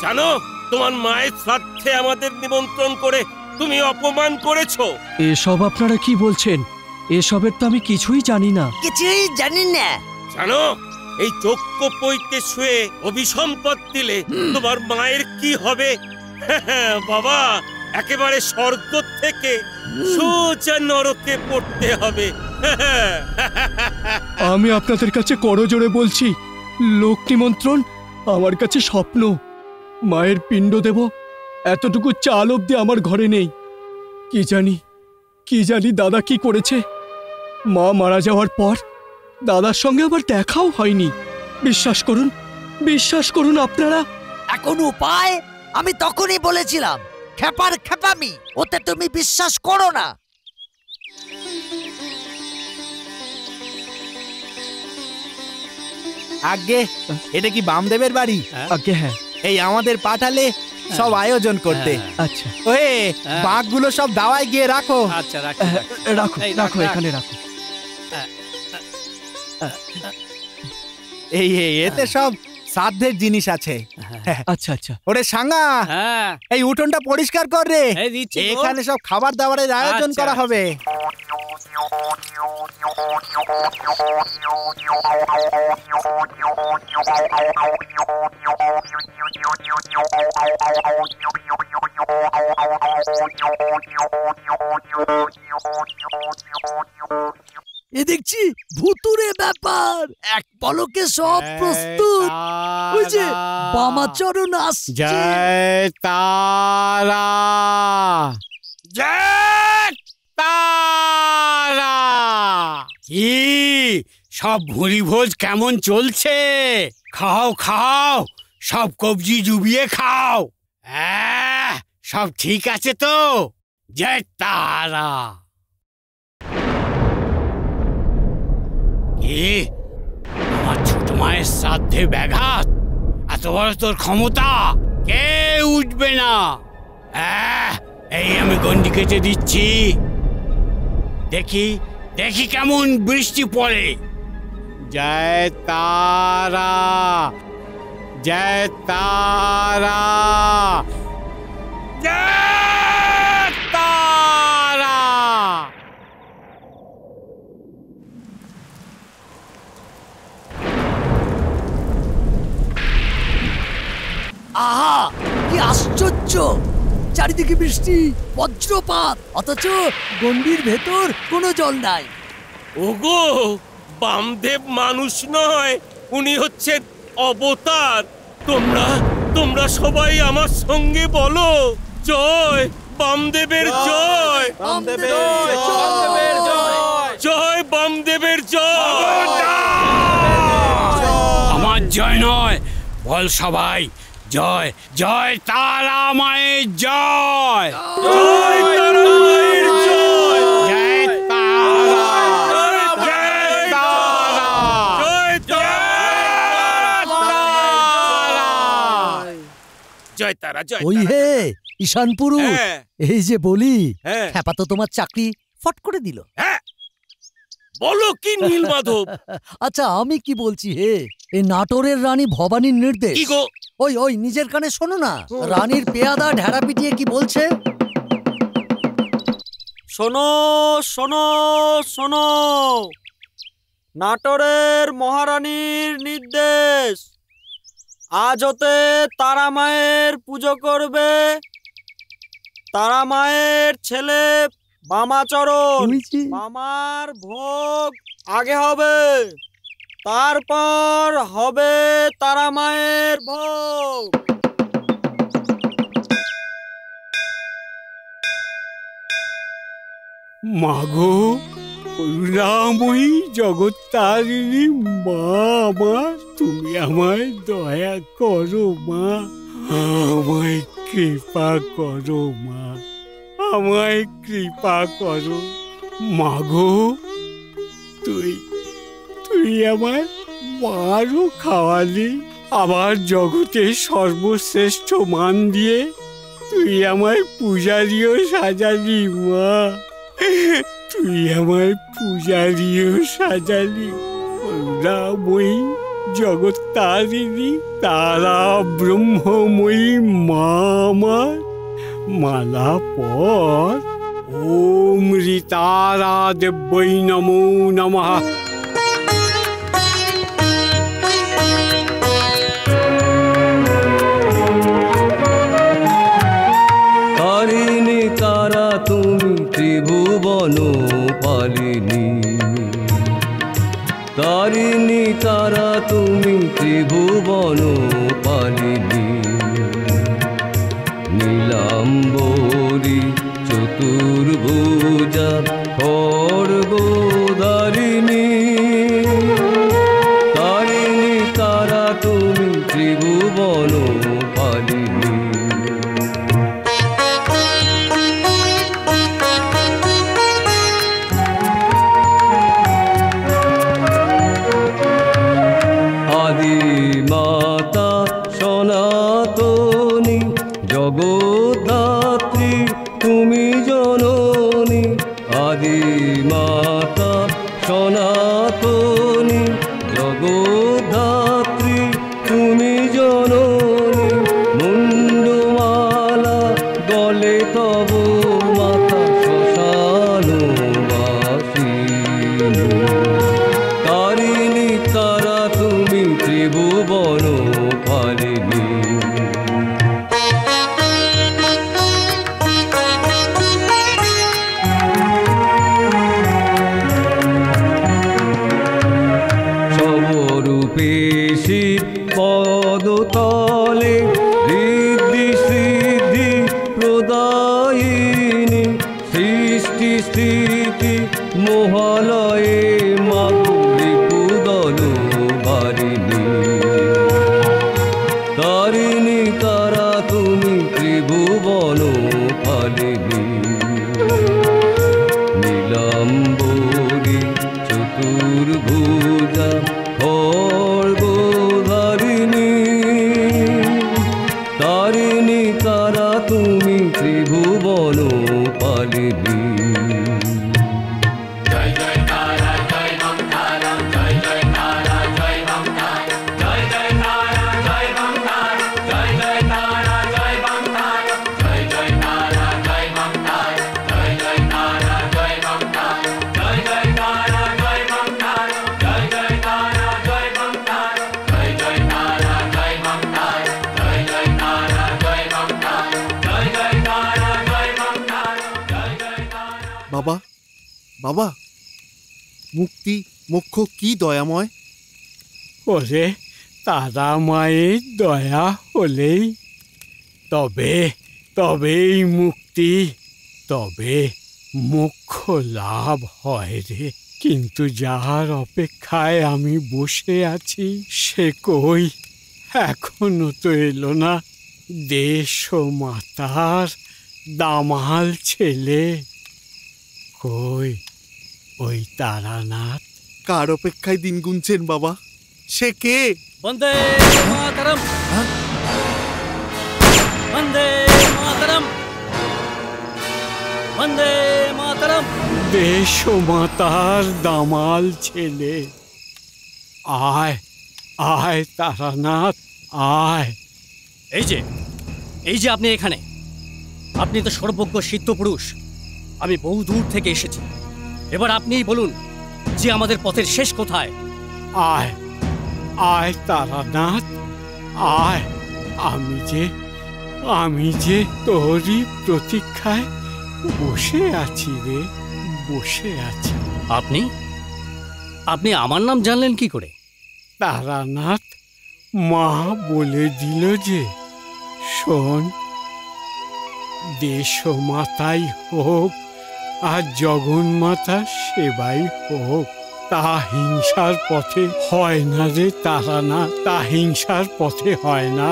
জানো, তোমার মায়ের শ্রাদ্ধে আমাদের নিমন্ত্রণ করে তুমি অপমান করেছো। এসব আপনারা কি বলছেন? এসবের তো আমি কিছুই জানি না। কিছুই জানি না। জানো, এই যজ্ঞ পৈতে শুয়ে অভিসম্পদ দিলে তোমার মায়ের কি হবে? বাবা, একেবারে স্বর্গ থেকে সোজা নরকে পড়তে হবে। আমি আপনাদের কাছে করজোড়ে বলছি, লোক নিমন্ত্রণ আমার কাছে স্বপ্ন। মায়ের পিণ্ড দেব এতটুকু চাল অবধি আমার ঘরে নেই। কি জানি দাদা কি করেছে। মা মারা যাওয়ার পর দাদার সঙ্গে আবার দেখাও হয়নি। বিশ্বাস করুন আপনারা। এখন উপায়? আমি তখনই বলেছিলাম, খেপার খেপামি, ওতে তুমি বিশ্বাস করো না। আগে এটা কি বামদেবের বাড়ি? আগে হ্যাঁ। এই আমাদের পাঠালে সব আয়োজন করতে। আচ্ছা, ওয়ে বাঘগুলো সব দাওয়ায় গিয়ে রাখো। আচ্ছা, রাখো এখানে রাখো। এই এতে সব সাধ্যের জিনিস আছে। আচ্ছা। ওরে সাঙ্গা, এই উঠোনটা পরিষ্কার কর রে। এখানে সব খাবার দাবারের আয়োজন করা হবে। এ দেখছি ভুতুরে ব্যাপার, এক পলকে সব প্রস্তুত। ওই যে বামাচরণ আসছে। জয় তারা, জয় তারা। কি সব ভুঁড়ি ভোজ কেমন চলছে? খাও খাও, সব কবজি ডুবিয়ে খাও। সব ঠিক আছে তো? জয় তারা। কি আমার ছোট মায়ের শ্রাদ্ধে ব্যাঘাত? এত বড় তোর ক্ষমতা, কে উঠবে না? এই আমি গন্ডি কেটে দিচ্ছি, দেখি কেমন বৃষ্টি পড়ে। জয় তারা, জয় তারা, জয় তারা। আহা, কি আশ্চর্য! চারিদিকে বৃষ্টি, বজ্রপাত, অথচ গন্ডির ভেতর কোনো জল নাই। ওগো, বামদেব মানুষ নয়, উনি হচ্ছেন অবতার। তোমরা সবাই আমার সঙ্গে বলো, জয় বামদেবের জয়, জয় বামদেবের জয়। আমার জয় নয়, বল সবাই জয়, জয় তারা মায়ের জয়, জয় তারা মায়ের জয়, জয় তারা, জয় তারা, জয় তারা, জয় ওই হে ঈশান পুরুষ, এই যে বলি, হ্যাঁ। খেপা তো তোমার চাকরি ফট করে দিল। বলো কি নীলমাধব? আচ্ছা আমি কি বলছি হে, এই নাটোরের রানী ভবানীর নির্দেশ। কি গো? ওই নিজের কানে শোনো না, রানীর পেয়াদা ঢেড়া পিটিয়ে কি বলছে। শোনো শোনো শোনো, নাটোরের মহারানীর নির্দেশ, আজ হতে তারা মায়ের পুজো করবে তারা মায়ের ছেলে বামাচরণ। বামার ভোগ আগে হবে, তারপর হবে তারা মায়ের ভোগ। মাগো করুণাময়ী জগত্তারিণী মা আমার, তুমি আমায় দয়া করো মা, আমায় কৃপা করো মা, আমায় কৃপা করো। মাগো তুই আমায় মারও খাওয়ালি, আমার জগতের সর্বশ্রেষ্ঠ মান দিয়ে তুই আমায় পূজারিও সাজালি মা, তুই আমায় পূজারিও সাজালি। করুণাময়ী জগত্তারিণী তারা ব্রহ্মময়ী মা আমার, মালা পর। ওম ঋতারা দেব্যৈ নমো নমঃ। তারিণী তারা তুমি ত্রিভুবন পালিনী, তারিণী তারা তুমি ত্রিভুবন পালিনী, নীলাম্বরী চতুর্ভুজা খড়গধারিণী, তারিণী তারা তুমি ত্রিভুবন পালিনী। মাতা সনাতনী জগদ্ধাত্রী তুমি জননী, আদি মাতা সনাতনী জগদ্ধাত্রী তুমি জননী, মুন্ডমালা গলে তব মাতা শ্মশানবাসিনী, তারিণী তারা তুমি ত্রিভুবন পালিনী। সবরূপেশী পদতলে ঋদ্ধি সিদ্ধি প্রদায়িনী, সৃষ্টি স্থিতি মহালয়ে মাতৃ পুদল বারিণী, তারিণী তারা তুমি ত্রিভুবন পালিনী, নীলাম্বরী চতুর্ভুজা খড়গধারিণী, তারিণী তারা তুমি ত্রিভুবন পালিনী। বাবা, বাবা, মুক্তি মোক্ষ কি দয়াময়। ওরে তারা মায়ের দয়া হলেই তবে তবেই মুক্তি, তবে মোক্ষ লাভ হয় রে। কিন্তু যার অপেক্ষায় আমি বসে আছি সে কই, এখনো তো এলো না। দেশ ও মাতার দামাল ছেলে কই, ওই তারানাথ। কার অপেক্ষায় দিন গুনছেন বাবা? সে কে? বন্দে মাতরম, বন্দে মাতরম, বন্দে মাতরম। দেশ ও মাতার দামাল ছেলে, আয় আয় তারানাথ আয়। এই যে আপনি এখানে, আপনি তো সর্বজ্ঞ সিদ্ধ পুরুষ। আমি বহু দূর থেকে এসেছি, এবার আপনিই বলুন যে আমাদের পথের শেষ কোথায়। আয় আয় তারানাথ আয়। আমি যে তোরই প্রতীক্ষায় বসে আছি রে, বসে আছি। আপনি আমার নাম জানলেন কি করে? তারানাথ মা বলে দিল যে, শোন, দেশ মাতাই হোক আর জগন্মাতা সেবাই হোক, তা হিংসার পথে হয় না রে তারানাথ, তা হিংসার পথে হয় না।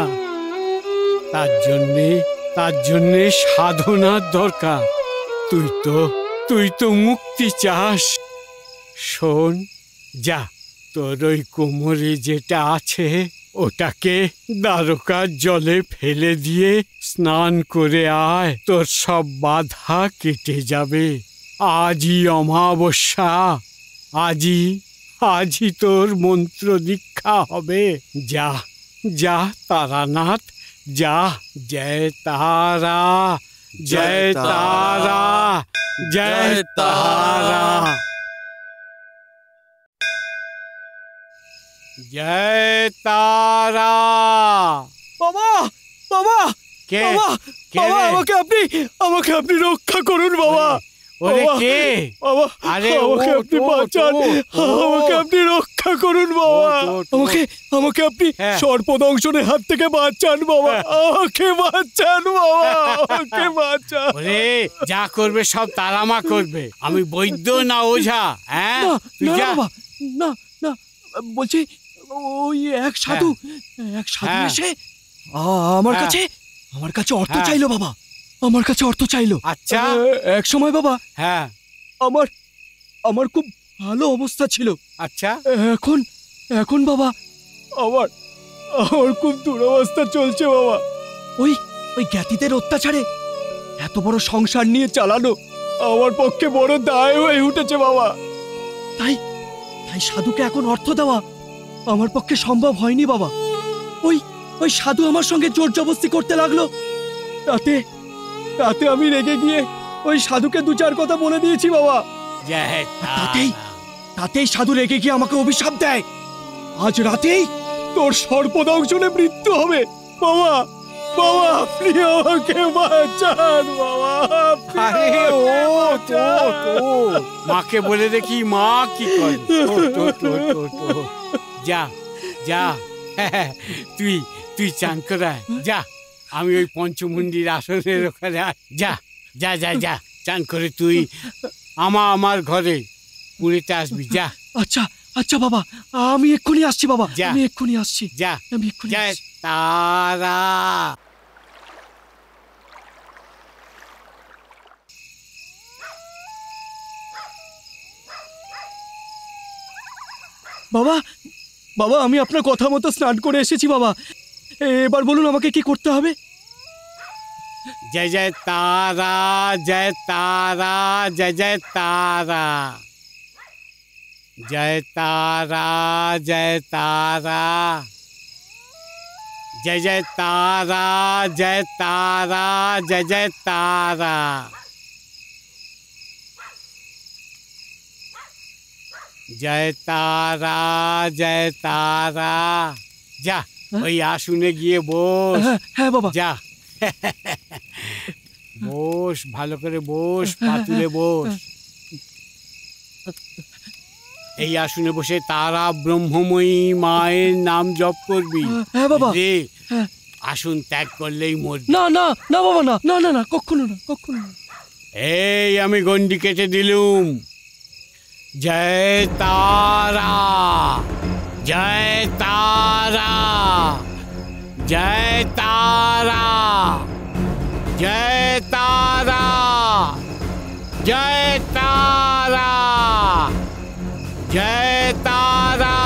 তার জন্যে সাধনার দরকার। তুই তো মুক্তি চাস। শোন, যা, তোর ওই কোমরে যেটা আছে ওটাকে দ্বারকার জলে ফেলে দিয়ে স্নান করে আয়, তোর সব বাধা কেটে যাবে। আজই অমাবস্যা, আজই তোর মন্ত্র দীক্ষা হবে। যা যা তারানাথ যা। জয় তারা, জয় তারা, জয় তারা, জয় তারা। বাবা, বাবা, কে? বাবা, কে বাবা, রে? আমাকে আপনি রক্ষা করুন বাবা। ওরে বাবা, কে? বাবা, আরে আমাকে ওঠ, আপনি ওঠ, বাঁচান, ওঠ, ওঠ। আমাকে আপনি রক্ষা করুন বাবা। আমাকে আপনি সর্পদংশনের হাত থেকে বাঁচান বাবা, আমাকে বাঁচান বাবা, আমাকে বাঁচান। ওরে যা করবে সব তারা মা করবে, আমি বৈদ্য না ওঝা। হ্যাঁ তুই না যা। বাবা, না না, বলছি ওই এক সাধু হ্যাঁ। এসে আমার কাছে অর্থ হ্যাঁ। চাইলো বাবা, আমার কাছে অর্থ চাইলো। আচ্ছা। এক সময় বাবা, হ্যাঁ, আমার খুব ভালো অবস্থা ছিল। আচ্ছা। এখন বাবা আমার খুব দুরবস্থা চলছে বাবা। ওই জ্ঞাতিদের অত্যাচারে এত বড় সংসার নিয়ে চালানো আমার পক্ষে বড় দায় হয়ে উঠেছে বাবা। তাই সাধুকে এখন অর্থ দেওয়া আমার পক্ষে সম্ভব হয়নি বাবা। ওই সাধু আমার সঙ্গে জোর জবরদস্তি করতে লাগলো। তাতে আমি রেগে গিয়ে ওই সাধুকে দু চার কথা বলে দিয়েছি বাবা। তাতেই সাধু রেগে গিয়ে আমাকে অভিশাপ দেয়, আজ রাতেই তোর সর্পদংশনে মৃত্যু হবে। বাবা, বাবা, আপনি আমাকে বাঁচান বাবা। আরে ও তো মাকে বলে দেখি মা কি করে। যা যা, তুই চান করা যা, আমি ওই পঞ্চমুণ্ডির আসনের ওখানে যা যা যা যা, চান করে তুই আমার ঘরে পুরীতে আসবি। যা। আচ্ছা আচ্ছা বাবা, আমি এক্ষুনি আসছি বাবা, আমি এক্ষুনি আসছি। যা, আমি এক্ষুনি জয় আসছি। তারা। বাবা, বাবা, আমি আপনার কথা মতো স্নান করে এসেছি বাবা। এবার বলুন আমাকে কি করতে হবে? জয় জয় তারা, জয় তারা, জয় জয় তারা, জয় তারা, জয় তারা, জয় জয় তারা, জয় তারা, জয় জয় তারা, জয় তারা, জয় তারা। যা ওই আসনে গিয়ে বস। হ্যাঁ বাবা। যা বস, ভালো করে বস, পাতুলে বস। এই আসনে বসে তারা ব্রহ্মময়ী মায়ের নাম জপ করবি। হ্যাঁ বাবা। আসন ত্যাগ করলেই মরবি। না না না বাবা, না না না না, কখনো না, কখনো না। এই আমি গন্ডি কেটে দিলুম। জয় তারা, জয় তারা, জয় তারা, জয় তারা, জয় তারা, জয় তারা।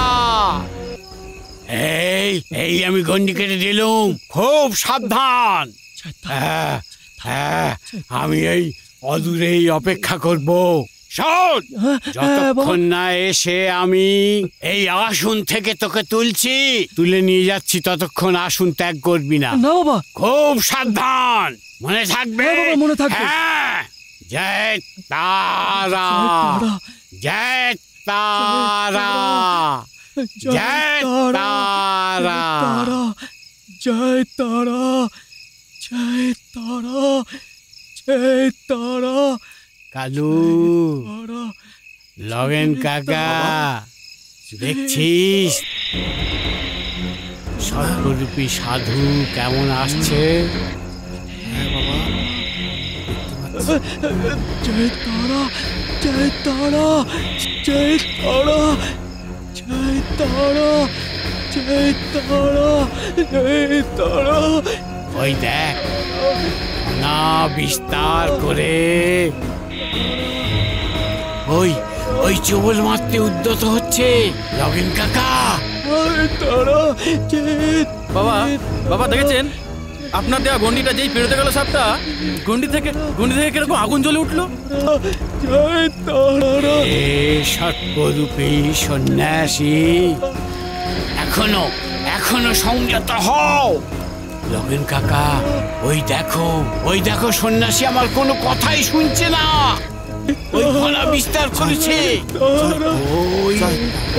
এই আমি গন্ডি কেটে দিলুম, খুব সাবধান। হ্যাঁ, আমি এই অদূরেই অপেক্ষা করব। শোন, যতক্ষণ না এসে আমি এই আসন থেকে তোকে তুলে নিয়ে যাচ্ছি, ততক্ষণ আসন ত্যাগ করবি না। না বাবা। খুব সাবধান, মনে থাকবে। মনে থাকবে। হ্যাঁ। জয় তারা, জয় তারা, জয় তারা, জয় তারা, জয় তারা, জয় তারা। কালু, লগেন কাকা, দেখছিস সর্বরূপী সাধু কেমন আসছে? জয় তারা, জয় তারা, জয় তারা, জয় তারা, জয় তারা, জয় তারা। ওই দেখ না বিস্তার করে ওই চবল মারতে উদ্যত হচ্ছে লগেন কাকা। বাবা, বাবা দেখেছেন আপনার দেওয়া গন্ডিটা যেই পেরোতে গেল সাপটা, গন্ডি থেকে কিরকম আগুন জ্বলে উঠলো। সর্বরূপী সন্ন্যাসী, এখনো সংযত হও। লগেন কাকা, ওই দেখো সন্ন্যাসী আমার কোনো কথাই শুনছে না। ওই গলা বিস্তার করেছে।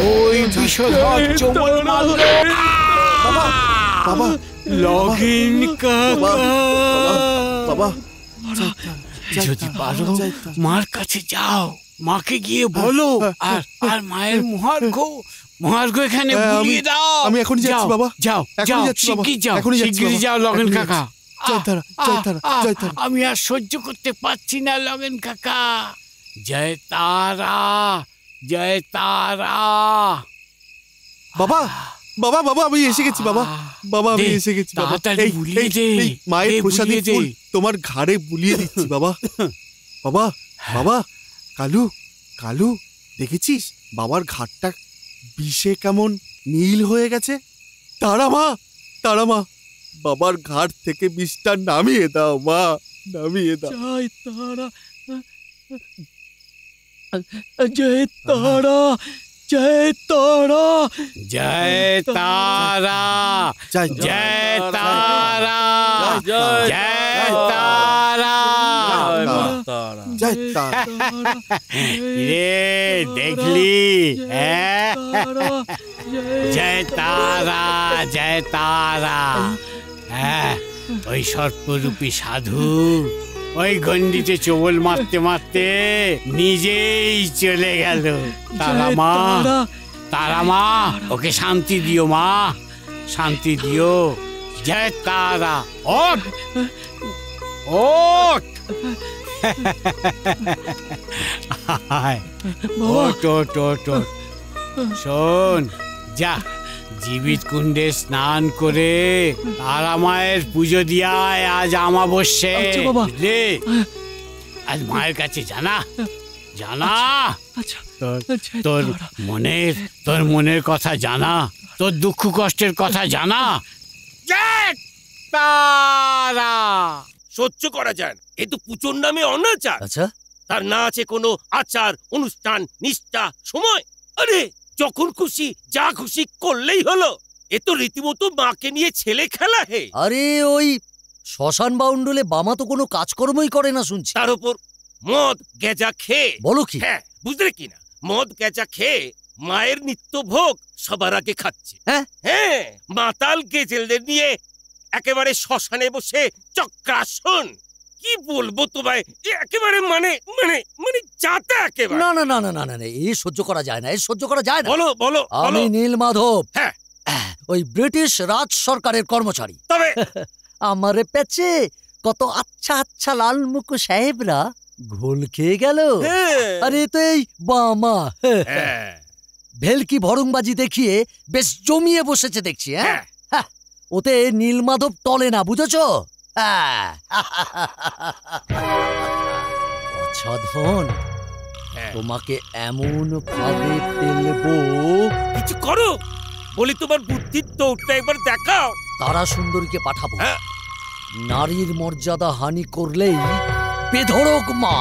ওই বিষধর চোমল মারল। বাবা, লগেন কাকা, বাবা, যদি পারো মার কাছে যাও, মাকে গিয়ে বলো আর মায়ের মহার্ঘ এখানে বুলিয়ে দাও। আমি এখন যাচ্ছি বাবা। যাও, শিগগিরই যাও লগেন কাকা। আমি আর সহ্য করতে পারছি না লগেন কাকা। জয় তারা, জয় তারা। বাবা, বাবা, বাবা, আমি এসে গেছি বাবা। বাবা, আমি এসে গেছি বাবা। এই মায়ের প্রসাদের ফুল তোমার ঘাড়ে বুলিয়ে দিচ্ছি বাবা। বাবা, বাবা, কালু, কালু, দেখেছিস বাবার ঘাড়টা বিষে কেমন নীল হয়ে গেছে? তারা মা, তারা মা, বাবার ঘাড় থেকে বিষটা নামিয়ে দাও মা, নামিয়ে দাও। জয় তারা, জয় তারা, জয় তারা, জয় তারা, জয় তারা, জয় তারা, জয় তারা। রে দেখলি? জয় তারা, জয় তারা। হ্যাঁ, ওই সর্পরূপী সাধু ওই গন্ডিতে চোবল মারতে মারতে নিজেই চলে গেল। তারা মা, তারা মা, ওকে শান্তি দিও মা, শান্তি দিও। জয় তারা। ওঠ, ওঠ, ওঠ, ওঠ, ওঠ, ওঠ। শোন, যা জীবিত কুণ্ডে স্নান করে তারা মায়ের পুজো দিয়ায়। আজ আমাবস্যে, বুঝলে? আজ মায়ের কাছে জানা জানা তোর মনের কথা জানা, তোর দুঃখ কষ্টের কথা জানা। তারা সহ্য করা যায় না, এ তো পুজোর নামে অনাচার। আচ্ছা, তার না আছে কোনো আচার অনুষ্ঠান নিষ্ঠা সময়। আরে যখন খুশি যা খুশি করলেই হলো। এ তো রীতিমতো মাকে নিয়ে ছেলে খেলা। হে, আরে ওই শ্মশান বাউন্ডুলে বামা তো কোনো কাজকর্মই করে না শুনছি। তার উপর মদ গেজা খেয়ে। বলো কি? হ্যাঁ, বুঝলে কিনা, মদ গেজা খেয়ে মায়ের নিত্য ভোগ সবার আগে খাচ্ছে। হ্যাঁ, মাতাল গেজেলদের নিয়ে একেবারে শ্মশানে বসে চক্রাসন। কি বলবো তোমায়, একেবারে মানে মানে মানে যাতা একেবারে। না না না না না না, এই সহ্য করা যায় না, এই সহ্য করা যায় না। বলো বলো। আমি নীলমাধব, হ্যাঁ, ওই ব্রিটিশ রাজ সরকারের কর্মচারী। তবে আমারে পেছে কত আচ্ছা আচ্ছা লাল মুখ সাহেবরা ঘোল খেয়ে গেল। আরে তো এই বামা ভেলকি ভরংবাজি দেখিয়ে বেশ জমিয়ে বসেছে দেখছি। হ্যাঁ, ওতে নীলমাধব টলে না, বুঝেছো? অসাধন, তোমাকে এমন ভাবে ফেলবো। কিছু করো বলি, তোমার বুদ্ধির দৌড়টা একবার দেখাও। তারা সুন্দরীকে পাঠাবো। নারীর মর্যাদা হানি করলেই বেধড়ক মা।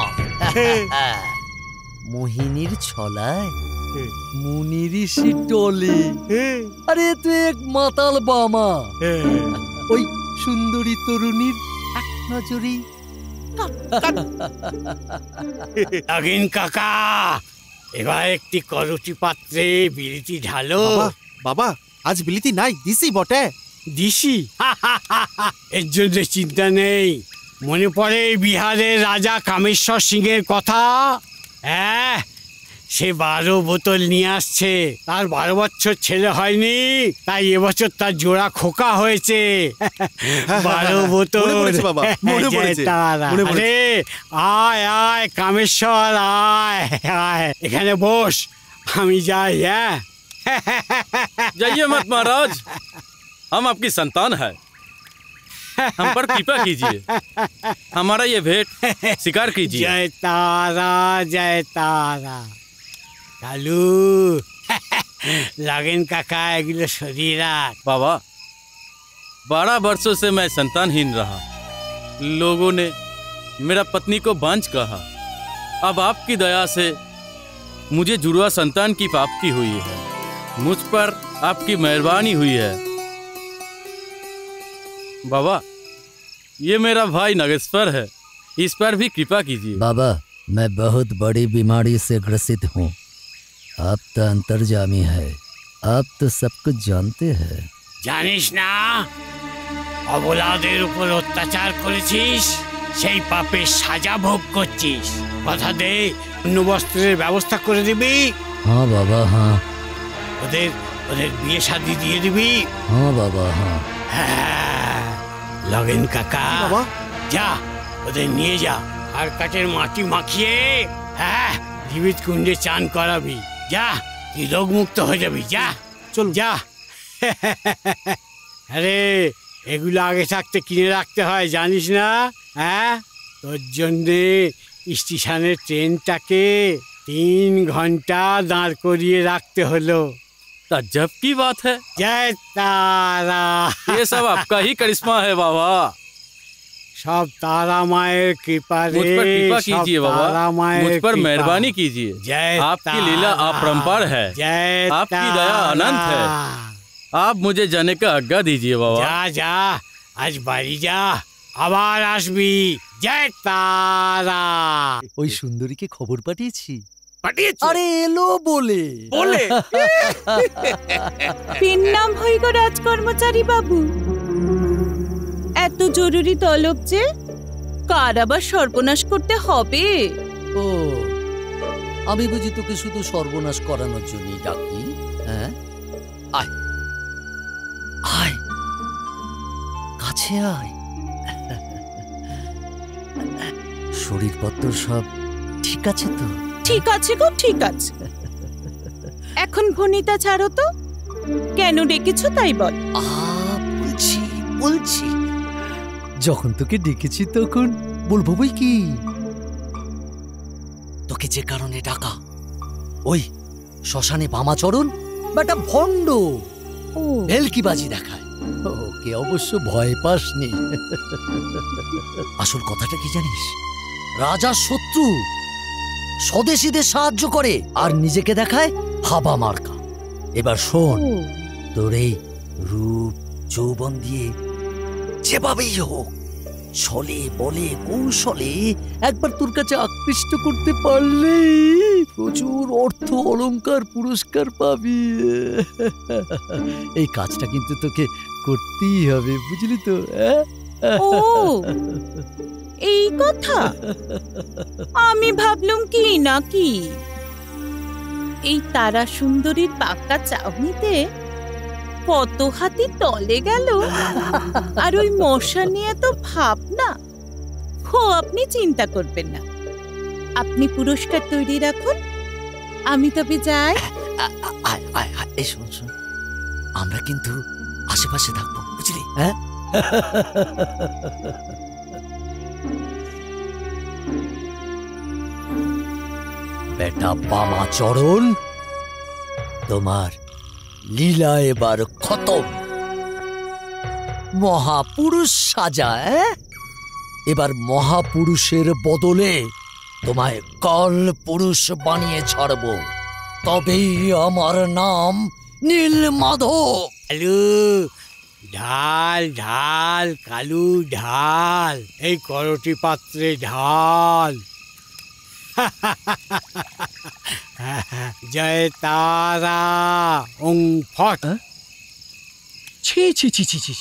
মোহিনীর ছলায় মুনি ঋষি টলে। আরে তুই এক মাতাল বামা, ওই সুন্দরী তরুণীর এক নজরি। লগেন কাকা, এবার একটি করটি পাত্রে বিলিতি ঢালো। বাবা, আজ বিলিতি নাই, দিছি বটে। দিছি? এর জন্য চিন্তা নেই। মনে পড়ে বিহারের রাজা কামেশ্বর সিংয়ের কথা? হ্যাঁ, সে 12 বোতল নিয়ে আসছে। তার 12 বছর ছেলে হয়নি, তাই এবছর তার জোড়া খোকা হয়েছে। 12 বোতল। আরে আয় আয় কামেশ্বর, আয় আয়, এখানে বস, আমি যাই। হ্যাঁ, जाइए मत महाराज, हम आपकी संतान है, हम पर कृपा कीजिए, हमारा ये भेंट स्वीकार कीजिए। जय तारा, जय तारा। कालू, लगेन काका एगुलो सरिये राख। बाबा, 12 वर्षों से मैं संतानहीन रहा। लोगों ने मेरा पत्नी को बांझ कहा। अब आपकी दया से मुझे जुड़वा संतान की प्राप्ति हुई है। मुझ पर आपकी मेहरबानी हुई है। बाबा, ये मेरा भाई नागेश्वर है, इस पर भी कृपा कीजिए। बाबा, मैं बहुत बड़ी बीमारी से ग्रसित हूँ। आप तो अंतर्जामी है, आप तो सब कुछ जानते हैं। জানিস না অবলাদের উপর অত্যাচার করেছিস, সেই পাপের সাজা ভোগ করছিস। কথা দে, অন্য বস্ত্রের ব্যবস্থা করে দিবি। हाँ बाबा हाँ। ওদের ওদের বিয়ে শাদী দিয়ে দিবি। हाँ बाबा हाँ। হ্যাঁ, লগেন কাকা যা ওদের নিয়ে যা, আর কাঠের মাটি মাখিয়ে হ্যাঁ জীবিত কুণ্ডে চান করাবি। যা, তুই রোগমুক্ত হয়ে যাবি। যা চল যা। আরে এগুলো আগে থাকতে কিনে রাখতে হয়, জানিস না? হ্যাঁ, তোর জন্যে স্টেশনের ট্রেনটাকে 3 ঘন্টা দাঁড় করিয়ে রাখতে হলো। ताज्जुब की बात है। जय तारा। ये सब आपका ही करिश्मा है बाबा। सब तारा माয়ের कृपा रे। मुझ पर कृपा कीजिए बाबा, मुझ पर मेहरबानी कीजिए। जय आपकी लीला अपरंपार है, जय आपकी दया अनंत है। आप मुझे जाने का आज्ञा दीजिए बाबा। যা যা, আজ বাড়ি যা, আবার আসবি। জয় তারা। ওই সুন্দরীকে খবর পাঠিয়েছি। পাঠিয়েছি? আরে এলো বলে বলে পিন নাম হই গো রাজকর্মচারী বাবু। এত জরুরি তলব যে কার আবার সর্বনাশ করতে হবে? ও, আমি বুঝি তোকে শুধু সর্বনাশ করানোর জন্যই ডাকি। হ্যাঁ, আয় আয়, কাছে আয়। শরীরপত্র সব ঠিক আছে তো? ঠিক আছে গো, ঠিক আছে। এখন ভনিতা ছাড়ো তো, কেন ডেকেছো তাই বল। বলছি বলছি, যখন তোকে ডেকেছি তখন বলবো বই কি। তোকে যে কারণে ডাকা, ওই শ্মশানে বামাচরণ বেটা ভণ্ড ভেলকিবাজি দেখায়। ওকে অবশ্য ভয় পাসনি। আসল কথাটা কি জানিস? রাজার শত্রু স্বদেশীদের সাহায্য করে আর নিজেকে দেখায় হাবা মার্কা। এবার শোন, তোর এই রূপ যৌবন দিয়ে যেভাবেই হোক, ছলে বলে কৌশলে একবার তোর কাছে আকৃষ্ট করতে পারলে প্রচুর অর্থ অলংকার পুরস্কার পাবি। এই কাজটা কিন্তু তোকে করতেই হবে, বুঝলি তো? ও, এই কথা। আমি ভাবলাম কি নাকি এই তারা সুন্দরীর পাকা চাউনিতে কত হাতি তলে গেল, আর ওই মশা নিয়ে তো ভাবনা। হো, আপনি চিন্তা করবেন না, আপনি পুরস্কার তৈরি রাখুন, আমি তবে যাই। এই শোন শোন, আমরা কিন্তু আশেপাশে থাকবো, বুঝলি? হ্যাঁ, বেটা বামাচরণ, তোমার লীলা এবার খতম। মহাপুরুষ সাজা। এবার মহাপুরুষের বদলে তোমায় কল পুরুষ বানিয়ে ছাড়ব, তবেই আমার নাম নীলমাধব। কালু ঢাল ঢাল, কালু ঢাল, এই করটি পাত্রে ঢাল। জয় তারা। ওং ফট। ছি ছি ছি ছি ছি,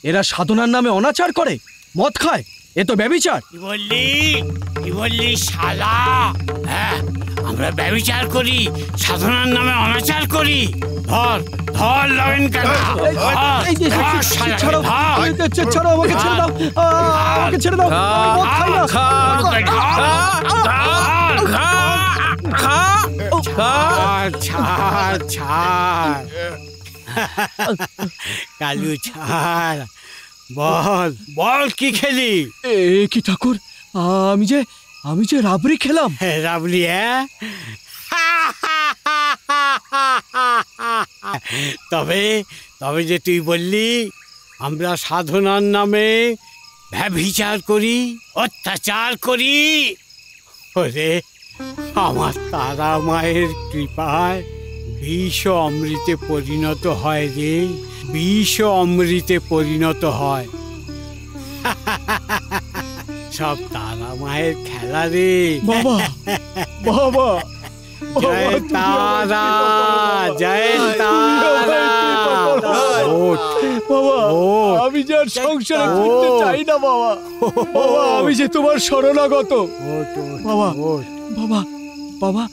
এরা সাধনার নামে অনাচার করে, মদ খায়, এ তো ব্যভিচার। কি বললি শালা? হ্যাঁ, আমরা ব্যভিচার করি, সাধনার নামে অনাচার করি। ধর ধর লগেন কাকা, ছাড়ো আমাকে, ছেড়ে দাও, আমাকে ছেড়ে দাও। কালু ছাড়, বল বল কি খেলি? কি ঠাকুর, আমি যে রাবড়ি খেলাম। রাবড়ি? তবে তবে যে তুই বললি আমরা সাধনার নামে ব্যভিচার করি, অত্যাচার করি। ওরে, আমার তারা মায়ের কৃপায় বিষ অমৃতে পরিণত হয় রে, বিষ অমৃতে পরিণত হয়। সব তারা মায়ের খেলা রে বাবা বাবা জয় তারা, জয় তারা। বাবা আমি যে আর সংসারে ফিরতে চাই না বাবা। বাবা আমি যে তোমার শরণাগত। বাবা বাবা বাবা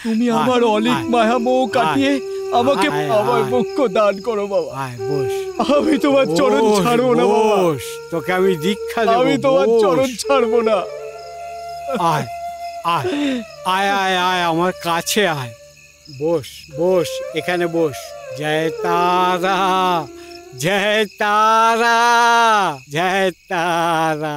তুমি আমার অলিক মায়া মোহ কাটিয়ে আমাকে আমার মুখ্য দান করো বাবা। আমি তোমার চরণ ছাড়বো না বাবা। তোকে আমি দীক্ষা দেব। আমি তোমার চরণ ছাড়বো না। আয় আয় আয় আয় আয় আমার কাছে আয়, বস বস এখানে বস। জয় তারা, জয় তারা, জয় তারা।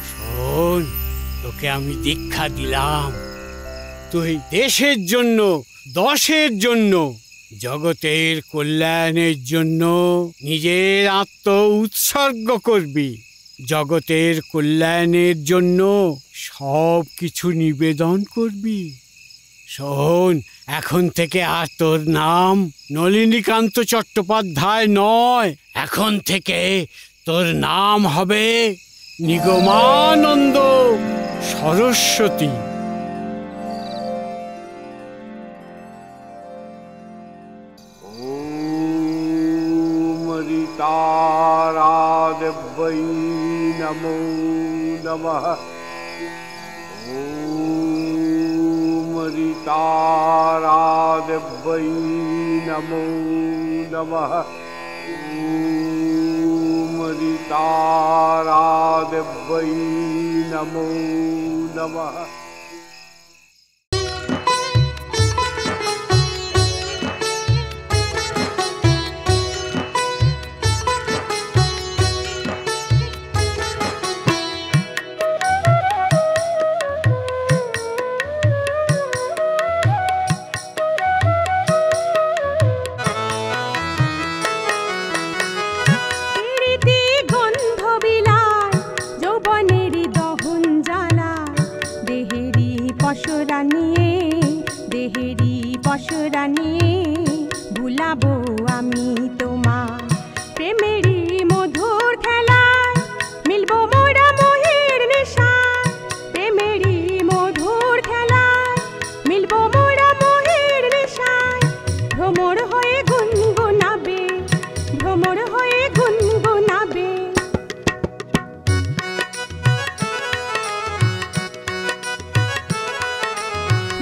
শোন, তোকে আমি দীক্ষা দিলাম। তুই দেশের জন্য, দশের জন্য, জগতের কল্যাণের জন্য নিজের আত্ম উৎসর্গ করবি। জগতের কল্যাণের জন্য সব কিছু নিবেদন করবি। শোন, এখন থেকে আর তোর নাম নলিনীকান্ত চট্টোপাধ্যায় নয়, এখন থেকে তোর নাম হবে নিগমানন্দ সরস্বতী। तारादिव्यै नमो नमः। ॐ तारादिव्यै नमो नमः। ॐ तारादिव्यै नमो नमः। ভুলাবো আমি তোমার প্রেমেরই মধুর খেলায়, মিলবো মোরা মোহের নেশায়। প্রেমেরই মধুর খেলায় মিলবো মোরা মোহের নেশায়। ভ্রমর হয়ে গুনগুনাবে, ভ্রমর হয়ে গুনগুনাবে।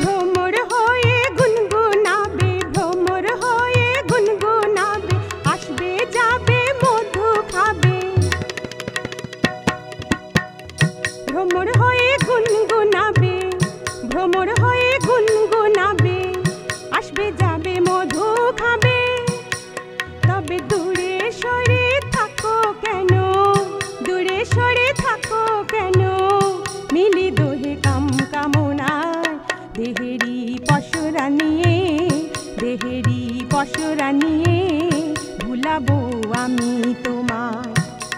ভ্রমর হয়ে গুনগুনাবে, ভ্রমর হয়ে গুনগুনাবে। আসবে যাবে মধু খাবে। ভ্রমর হয়ে গুনগুনাবে, ভ্রমর হয়ে গুনগুনাবে। আসবে যাবে মধু খাবে। তবে দূরে সরে থাকো কেন, দূরে সরে থাকো কেন। মিলি দোহে কাম কামনায়, দেহেরি পশুরা নিয়ে, দেহেরি পশুরা নিয়ে। ভুলাবো আমি তোমায়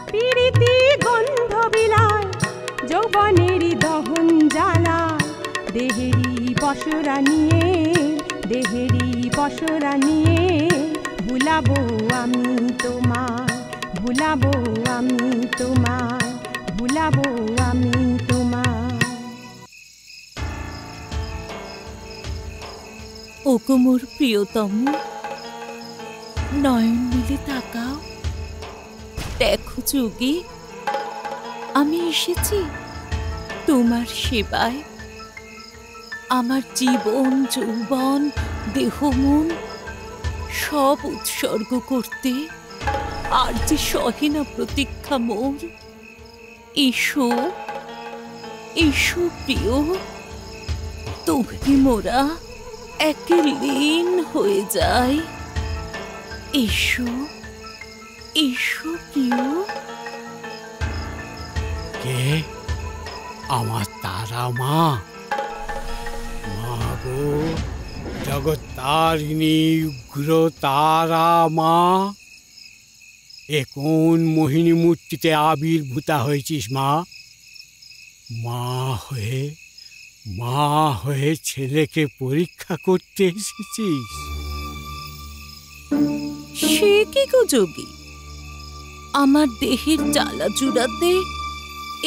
প্রীতি গন্ধ বিলায়, যৌবনেরই দহন জ্বালা। দেহেরি পশুরা নিয়ে, দেহেরি পশুরা নিয়ে। ভুলাবো আমি তোমায়, ভুলাবো আমি তোমায়, ভুলাবো আমি তোমায়। ওগো মোর প্রিয়তম, নয়ন মিলে তাকাও, দেখো যোগী আমি এসেছি তোমার সেবায়। আমার জীবন যৌবন দেহ মন সব উৎসর্গ করতে, আর যে সহে না প্রতীক্ষা মোর। এসো এসো প্রিয়, তবে মোরা একে লীন হয়ে যায়। এসো এসো প্রিয়। কে? আমার তারা মা। মা গো, জগত্তারিণী উগ্র তারা মা। এ কোন মোহিনী মূর্তিতে আবির্ভূতা হয়েছিস মা? মা হয়ে মা হয়ে ছেলেকে পরীক্ষা করতে এসেছিস? সে কি গো যোগী, আমার দেহের জ্বালা জুড়াতে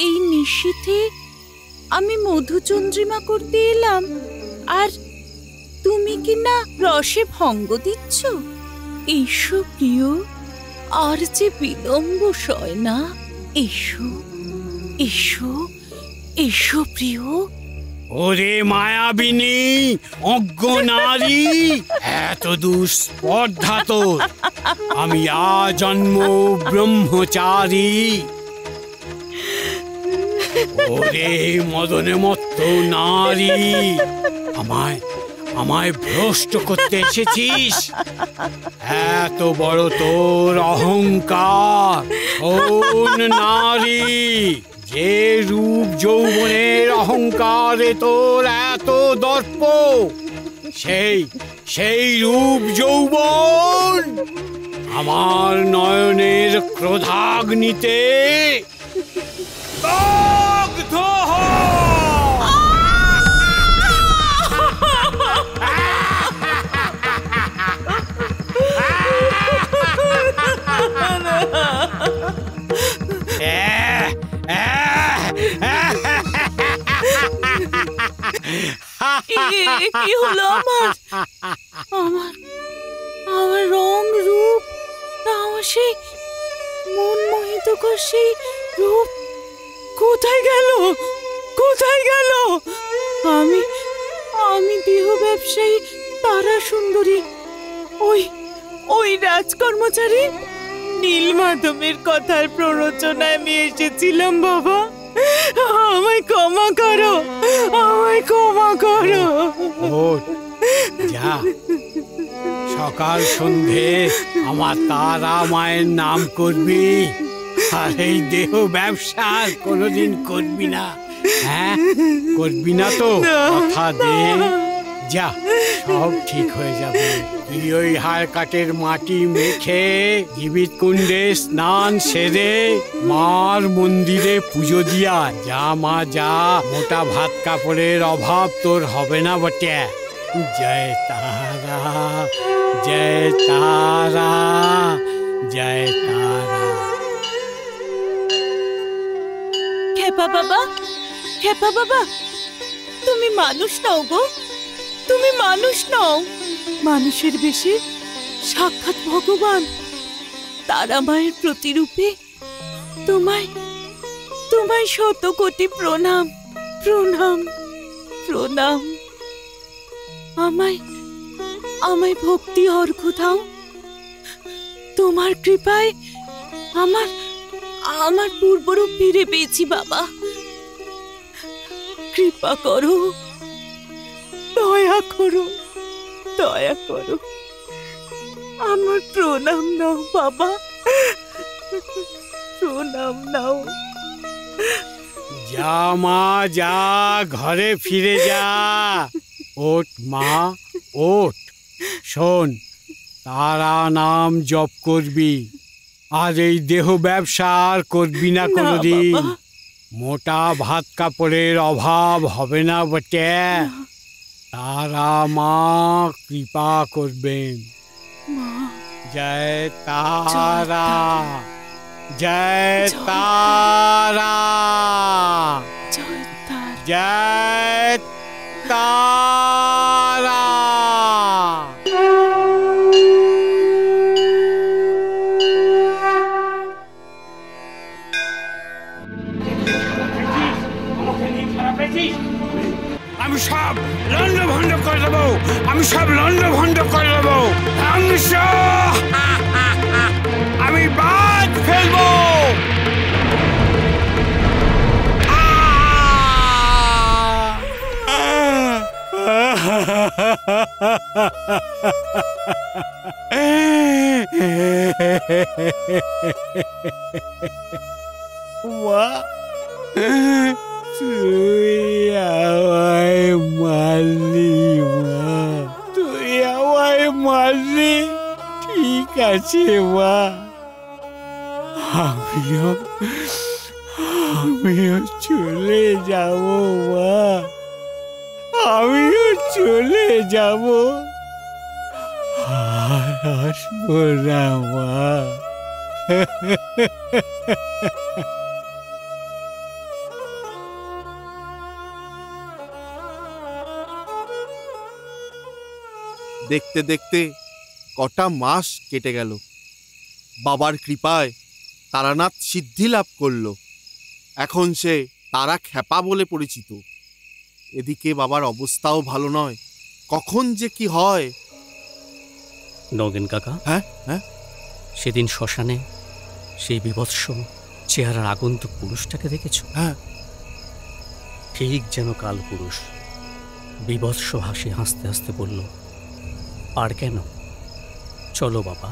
এই নিশীথে আমি মধুচন্দ্রিমা করতে এলাম, আর তুমি কি না রসে ভঙ্গ দিচ্ছ? এসো প্রিয়, আর যে বিলম্ব সয় না, এসো এসো এসো প্রিয়। ওরে মায়াবিনী, অজ্ঞ নারী, এত দুষ্পর্ধা তোর! আমি আজন্ম ব্রহ্মচারী। ওরে মদনে মত্ত নারী, আমায় ভ্রষ্ট করতে এসেছিস? এত বড় তোর অহংকার! শোন নারী, যে রূপ যৌবনের অহংকারে তোর এত দর্প, সেই রূপ যৌবন আমার নয়নের ক্রোধাগ্নিতে দগ্ধ কি হলো আমার? আমার রং রূপ, আমার সেই মন মোহিতকর সেই রূপ কোথায় গেল? কোথায় গেল? আমি দেহ ব্যবসায়ী তারা সুন্দরী, ওই রাজকর্মচারী নীলমাধবের কথার প্ররোচনায় আমি এসেছিলাম। বাবা, আমায় ক্ষমা করো, আমায় ক্ষমা করো। যা, সকাল সন্ধে আমার তারা মায়ের নাম করবি, আর এই দেহ ব্যবসা কোনোদিন করবি না। হ্যাঁ, করবি না তো? কথা দে। যা, সব ঠিক হয়ে যাবে। তুই ওই হাড় কাটের মাটি মেখে জীবিত কুণ্ডে স্নান সেরে মার মন্দিরে পুজো দিয়া যা মা, যা। মোটা ভাত কাপড়ের অভাব তোর হবে না বটে। জয় তারা, জয় তারা, জয় তারা। খেপা বাবা, খেপা বাবা, তুমি মানুষ নও গো, তুমি মানুষ নও। মানুষের বেশে সাক্ষাৎ ভগবান তারা মায়ের প্রতিরূপে তোমায় শত কোটি প্রণাম, প্রণাম, প্রণাম। আমায় ভক্তি অর্ঘ্য দাও। তোমার কৃপায় আমার পূর্বরূপ ফিরে পেয়েছি বাবা। কৃপা করো, দয়া করো, দয়া করো। আমার প্রণাম নাও বাবা, প্রণাম নাও। যা মা, যা, ঘরে ফিরে যা। ওঠ মা, ওঠ। শোন, তারা নাম জপ করবি, আর এই দেহ ব্যবসা আর করবি না কোনোদিন। মোটা ভাত কাপড়ের অভাব হবে না বটে। তারা মা কৃপা করবেন। জয় তারা, জয় তারা, জয় তারা। আমি সব লন্ড ভন্ড করে দেবো, আমি সব লন্ড ভন্ড করে দেবো। আমি বাদ ফেলবো। মা, তুই আমায় মারলি মা, তুই আমায় মারলি। ঠিক আছে মা, আমিও চলে যাব মা, আমিও চলে যাব, আর আসবো না মা। দেখতে দেখতে কটা মাস কেটে গেল। বাবার কৃপায় তারানাথ সিদ্ধি লাভ করল। এখন সে তারা খ্যাপা বলে পরিচিত। এদিকে বাবার অবস্থাও ভালো নয়, কখন যে কি হয়। নগেন কাকা, হ্যাঁ হ্যাঁ, সেদিন শ্মশানে সেই বিভৎস চেহারার আগন্তুক পুরুষটাকে দেখেছ? হ্যাঁ, ঠিক যেন কাল পুরুষ। বিভৎস হাসি হাসতে হাসতে বলল, আর কেন, চলো বাবা,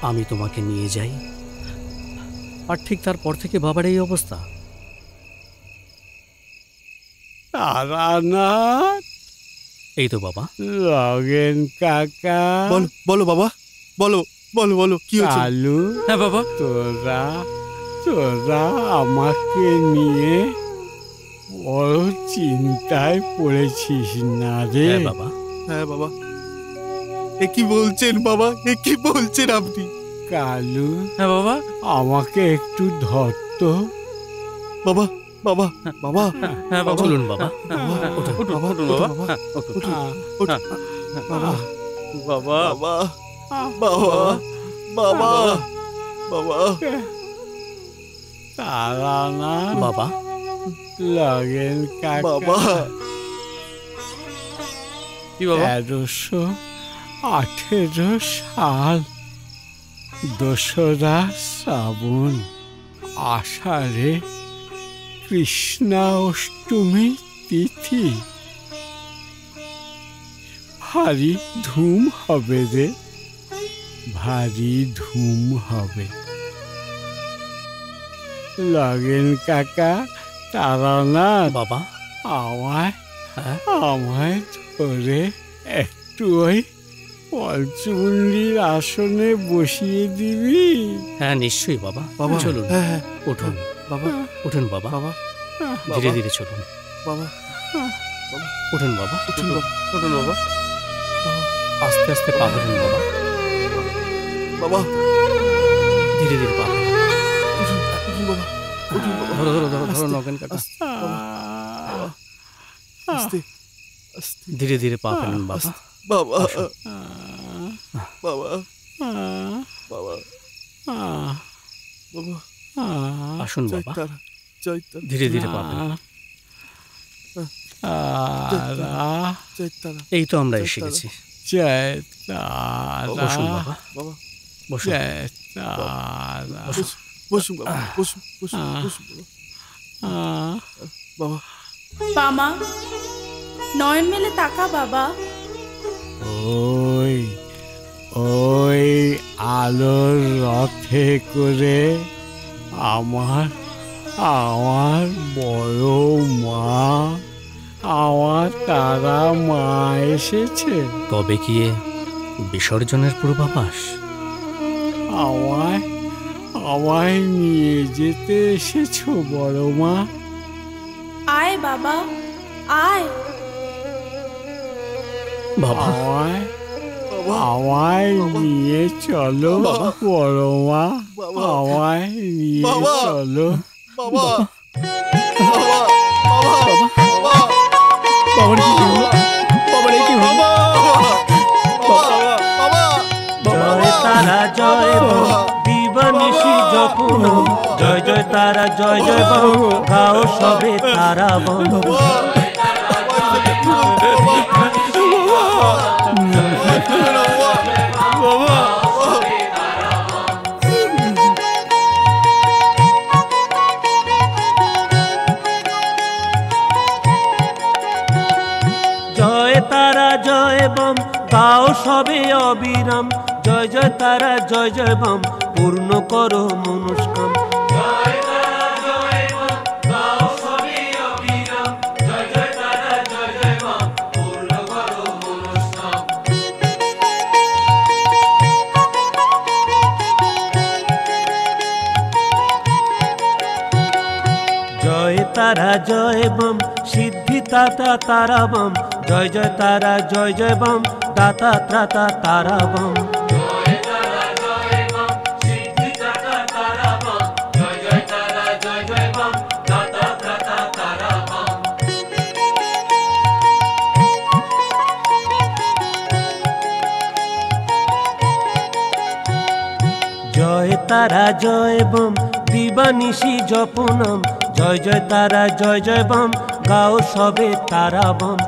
আমি তোমাকে নিয়ে যাই। আর ঠিক তারপর থেকে বাবার এই অবস্থা। তারানাথ, এই তো বাবা। নগেন কাকা, বলো বলো বাবা, বলো বলো বলো, কি হয়েছে? কালু, হ্যাঁ বাবা, তোরা আমাকে নিয়ে বড় চিন্তায় পড়েছিস না রে? হ্যাঁ বাবা। হ্যাঁ বাবা। এ কি বলছেন বাবা, এ কি বলছেন আপনি? কালু, হ্যাঁ বাবা, আমাকে একটু ধরত। বাবা বাবা বাবা, হ্যাঁ বাবা, চলুন বাবা, উঠুন বাবা, বাবা, বাবা, বাবা, বাবা, তারানাথ, বাবা, নগেন কাকা, বাবা, কি বাবা? 1318 সাল 2রা শ্রাবণ, আষাঢ়ে কৃষ্ণা অষ্টমী তিথি। ভারী ধুম হবে রে, ভারী ধুম হবে। লগেন কাকা, তারানাথ, বাবা, আমায় ধরে একটু ওই পঞ্চমুণ্ডির আসনে বসিয়ে দিবি? হ্যাঁ নিশ্চয়ই বাবা। বাবা, চলুন, হ্যাঁ, উঠুন বাবা, উঠুন বাবা, বাবা, ধীরে ধীরে চলুন বাবা, উঠুন বাবা, উঠুন বাবা, উঠুন বাবা, আস্তে আস্তে পা ধরুন বাবা, বাবা, ধীরে ধীরে পা ধরুন। উঠুন বাবা, উঠুন বাবা, ধরো ধরো ধরো ধরো নগেন কাকা, আস্তে আস্তে, ধীরে ধীরে পা ফেলুন বাবা। বাবা, বাবা, বাবা, বাবা, আসুন জয় বাবা, তারা, জয় তারা, ধীরে ধীরে পা ফেলুন। জয় তারা। এই তো আমরা এসে গেছি। জয় তারা। বসুন বাবা, বাবা, বসুন। জয় তারা। বসুন বাবা, বসুন বসুন বসুন বাবা, বাবা, বামা, নয়ন মেলে তাকা বাবা। ওই ওই আলোর রথে করে আমার আমার বড় মা, আমার তারা মা এসেছে। তবে কি এ বিসর্জনের পূর্বাভাস? আমায় আমায় নিয়ে যেতে এসেছো বড় মা? আয় বাবা, আয় বাবা, আমায় আমায় নিয়ে চলো বড় মা, আমায় নিয়ে চলো। বাবা, বাবার কি হলো? বাবার কি হলো? জয় তারা জয় দিবানিশি যখন, জয় জয় তারা জয় জয় বম, গাও সবে তারা বম। জয় তারা জয় বম, গাও সবে অবিরাম, জয় জয় তারা জয় জয় বম, পূর্ণ করো মনস্কাম। জয় তারা জয় বম, গাও সবে অবিরাম, জয় জয় তারা জয় জয় বম, পূর্ণ করো মনস্কাম। জয় তারা জয় বম, সিদ্ধি তাতা তারা বম, জয় জয় তারা জয় জয় বম, দাতা ত্রাতা তারা বম। জয় তারা জয় বম, দিবানিশি জপনাম, জয় জয় তারা জয় জয় বম, গাও সবে তারা বম।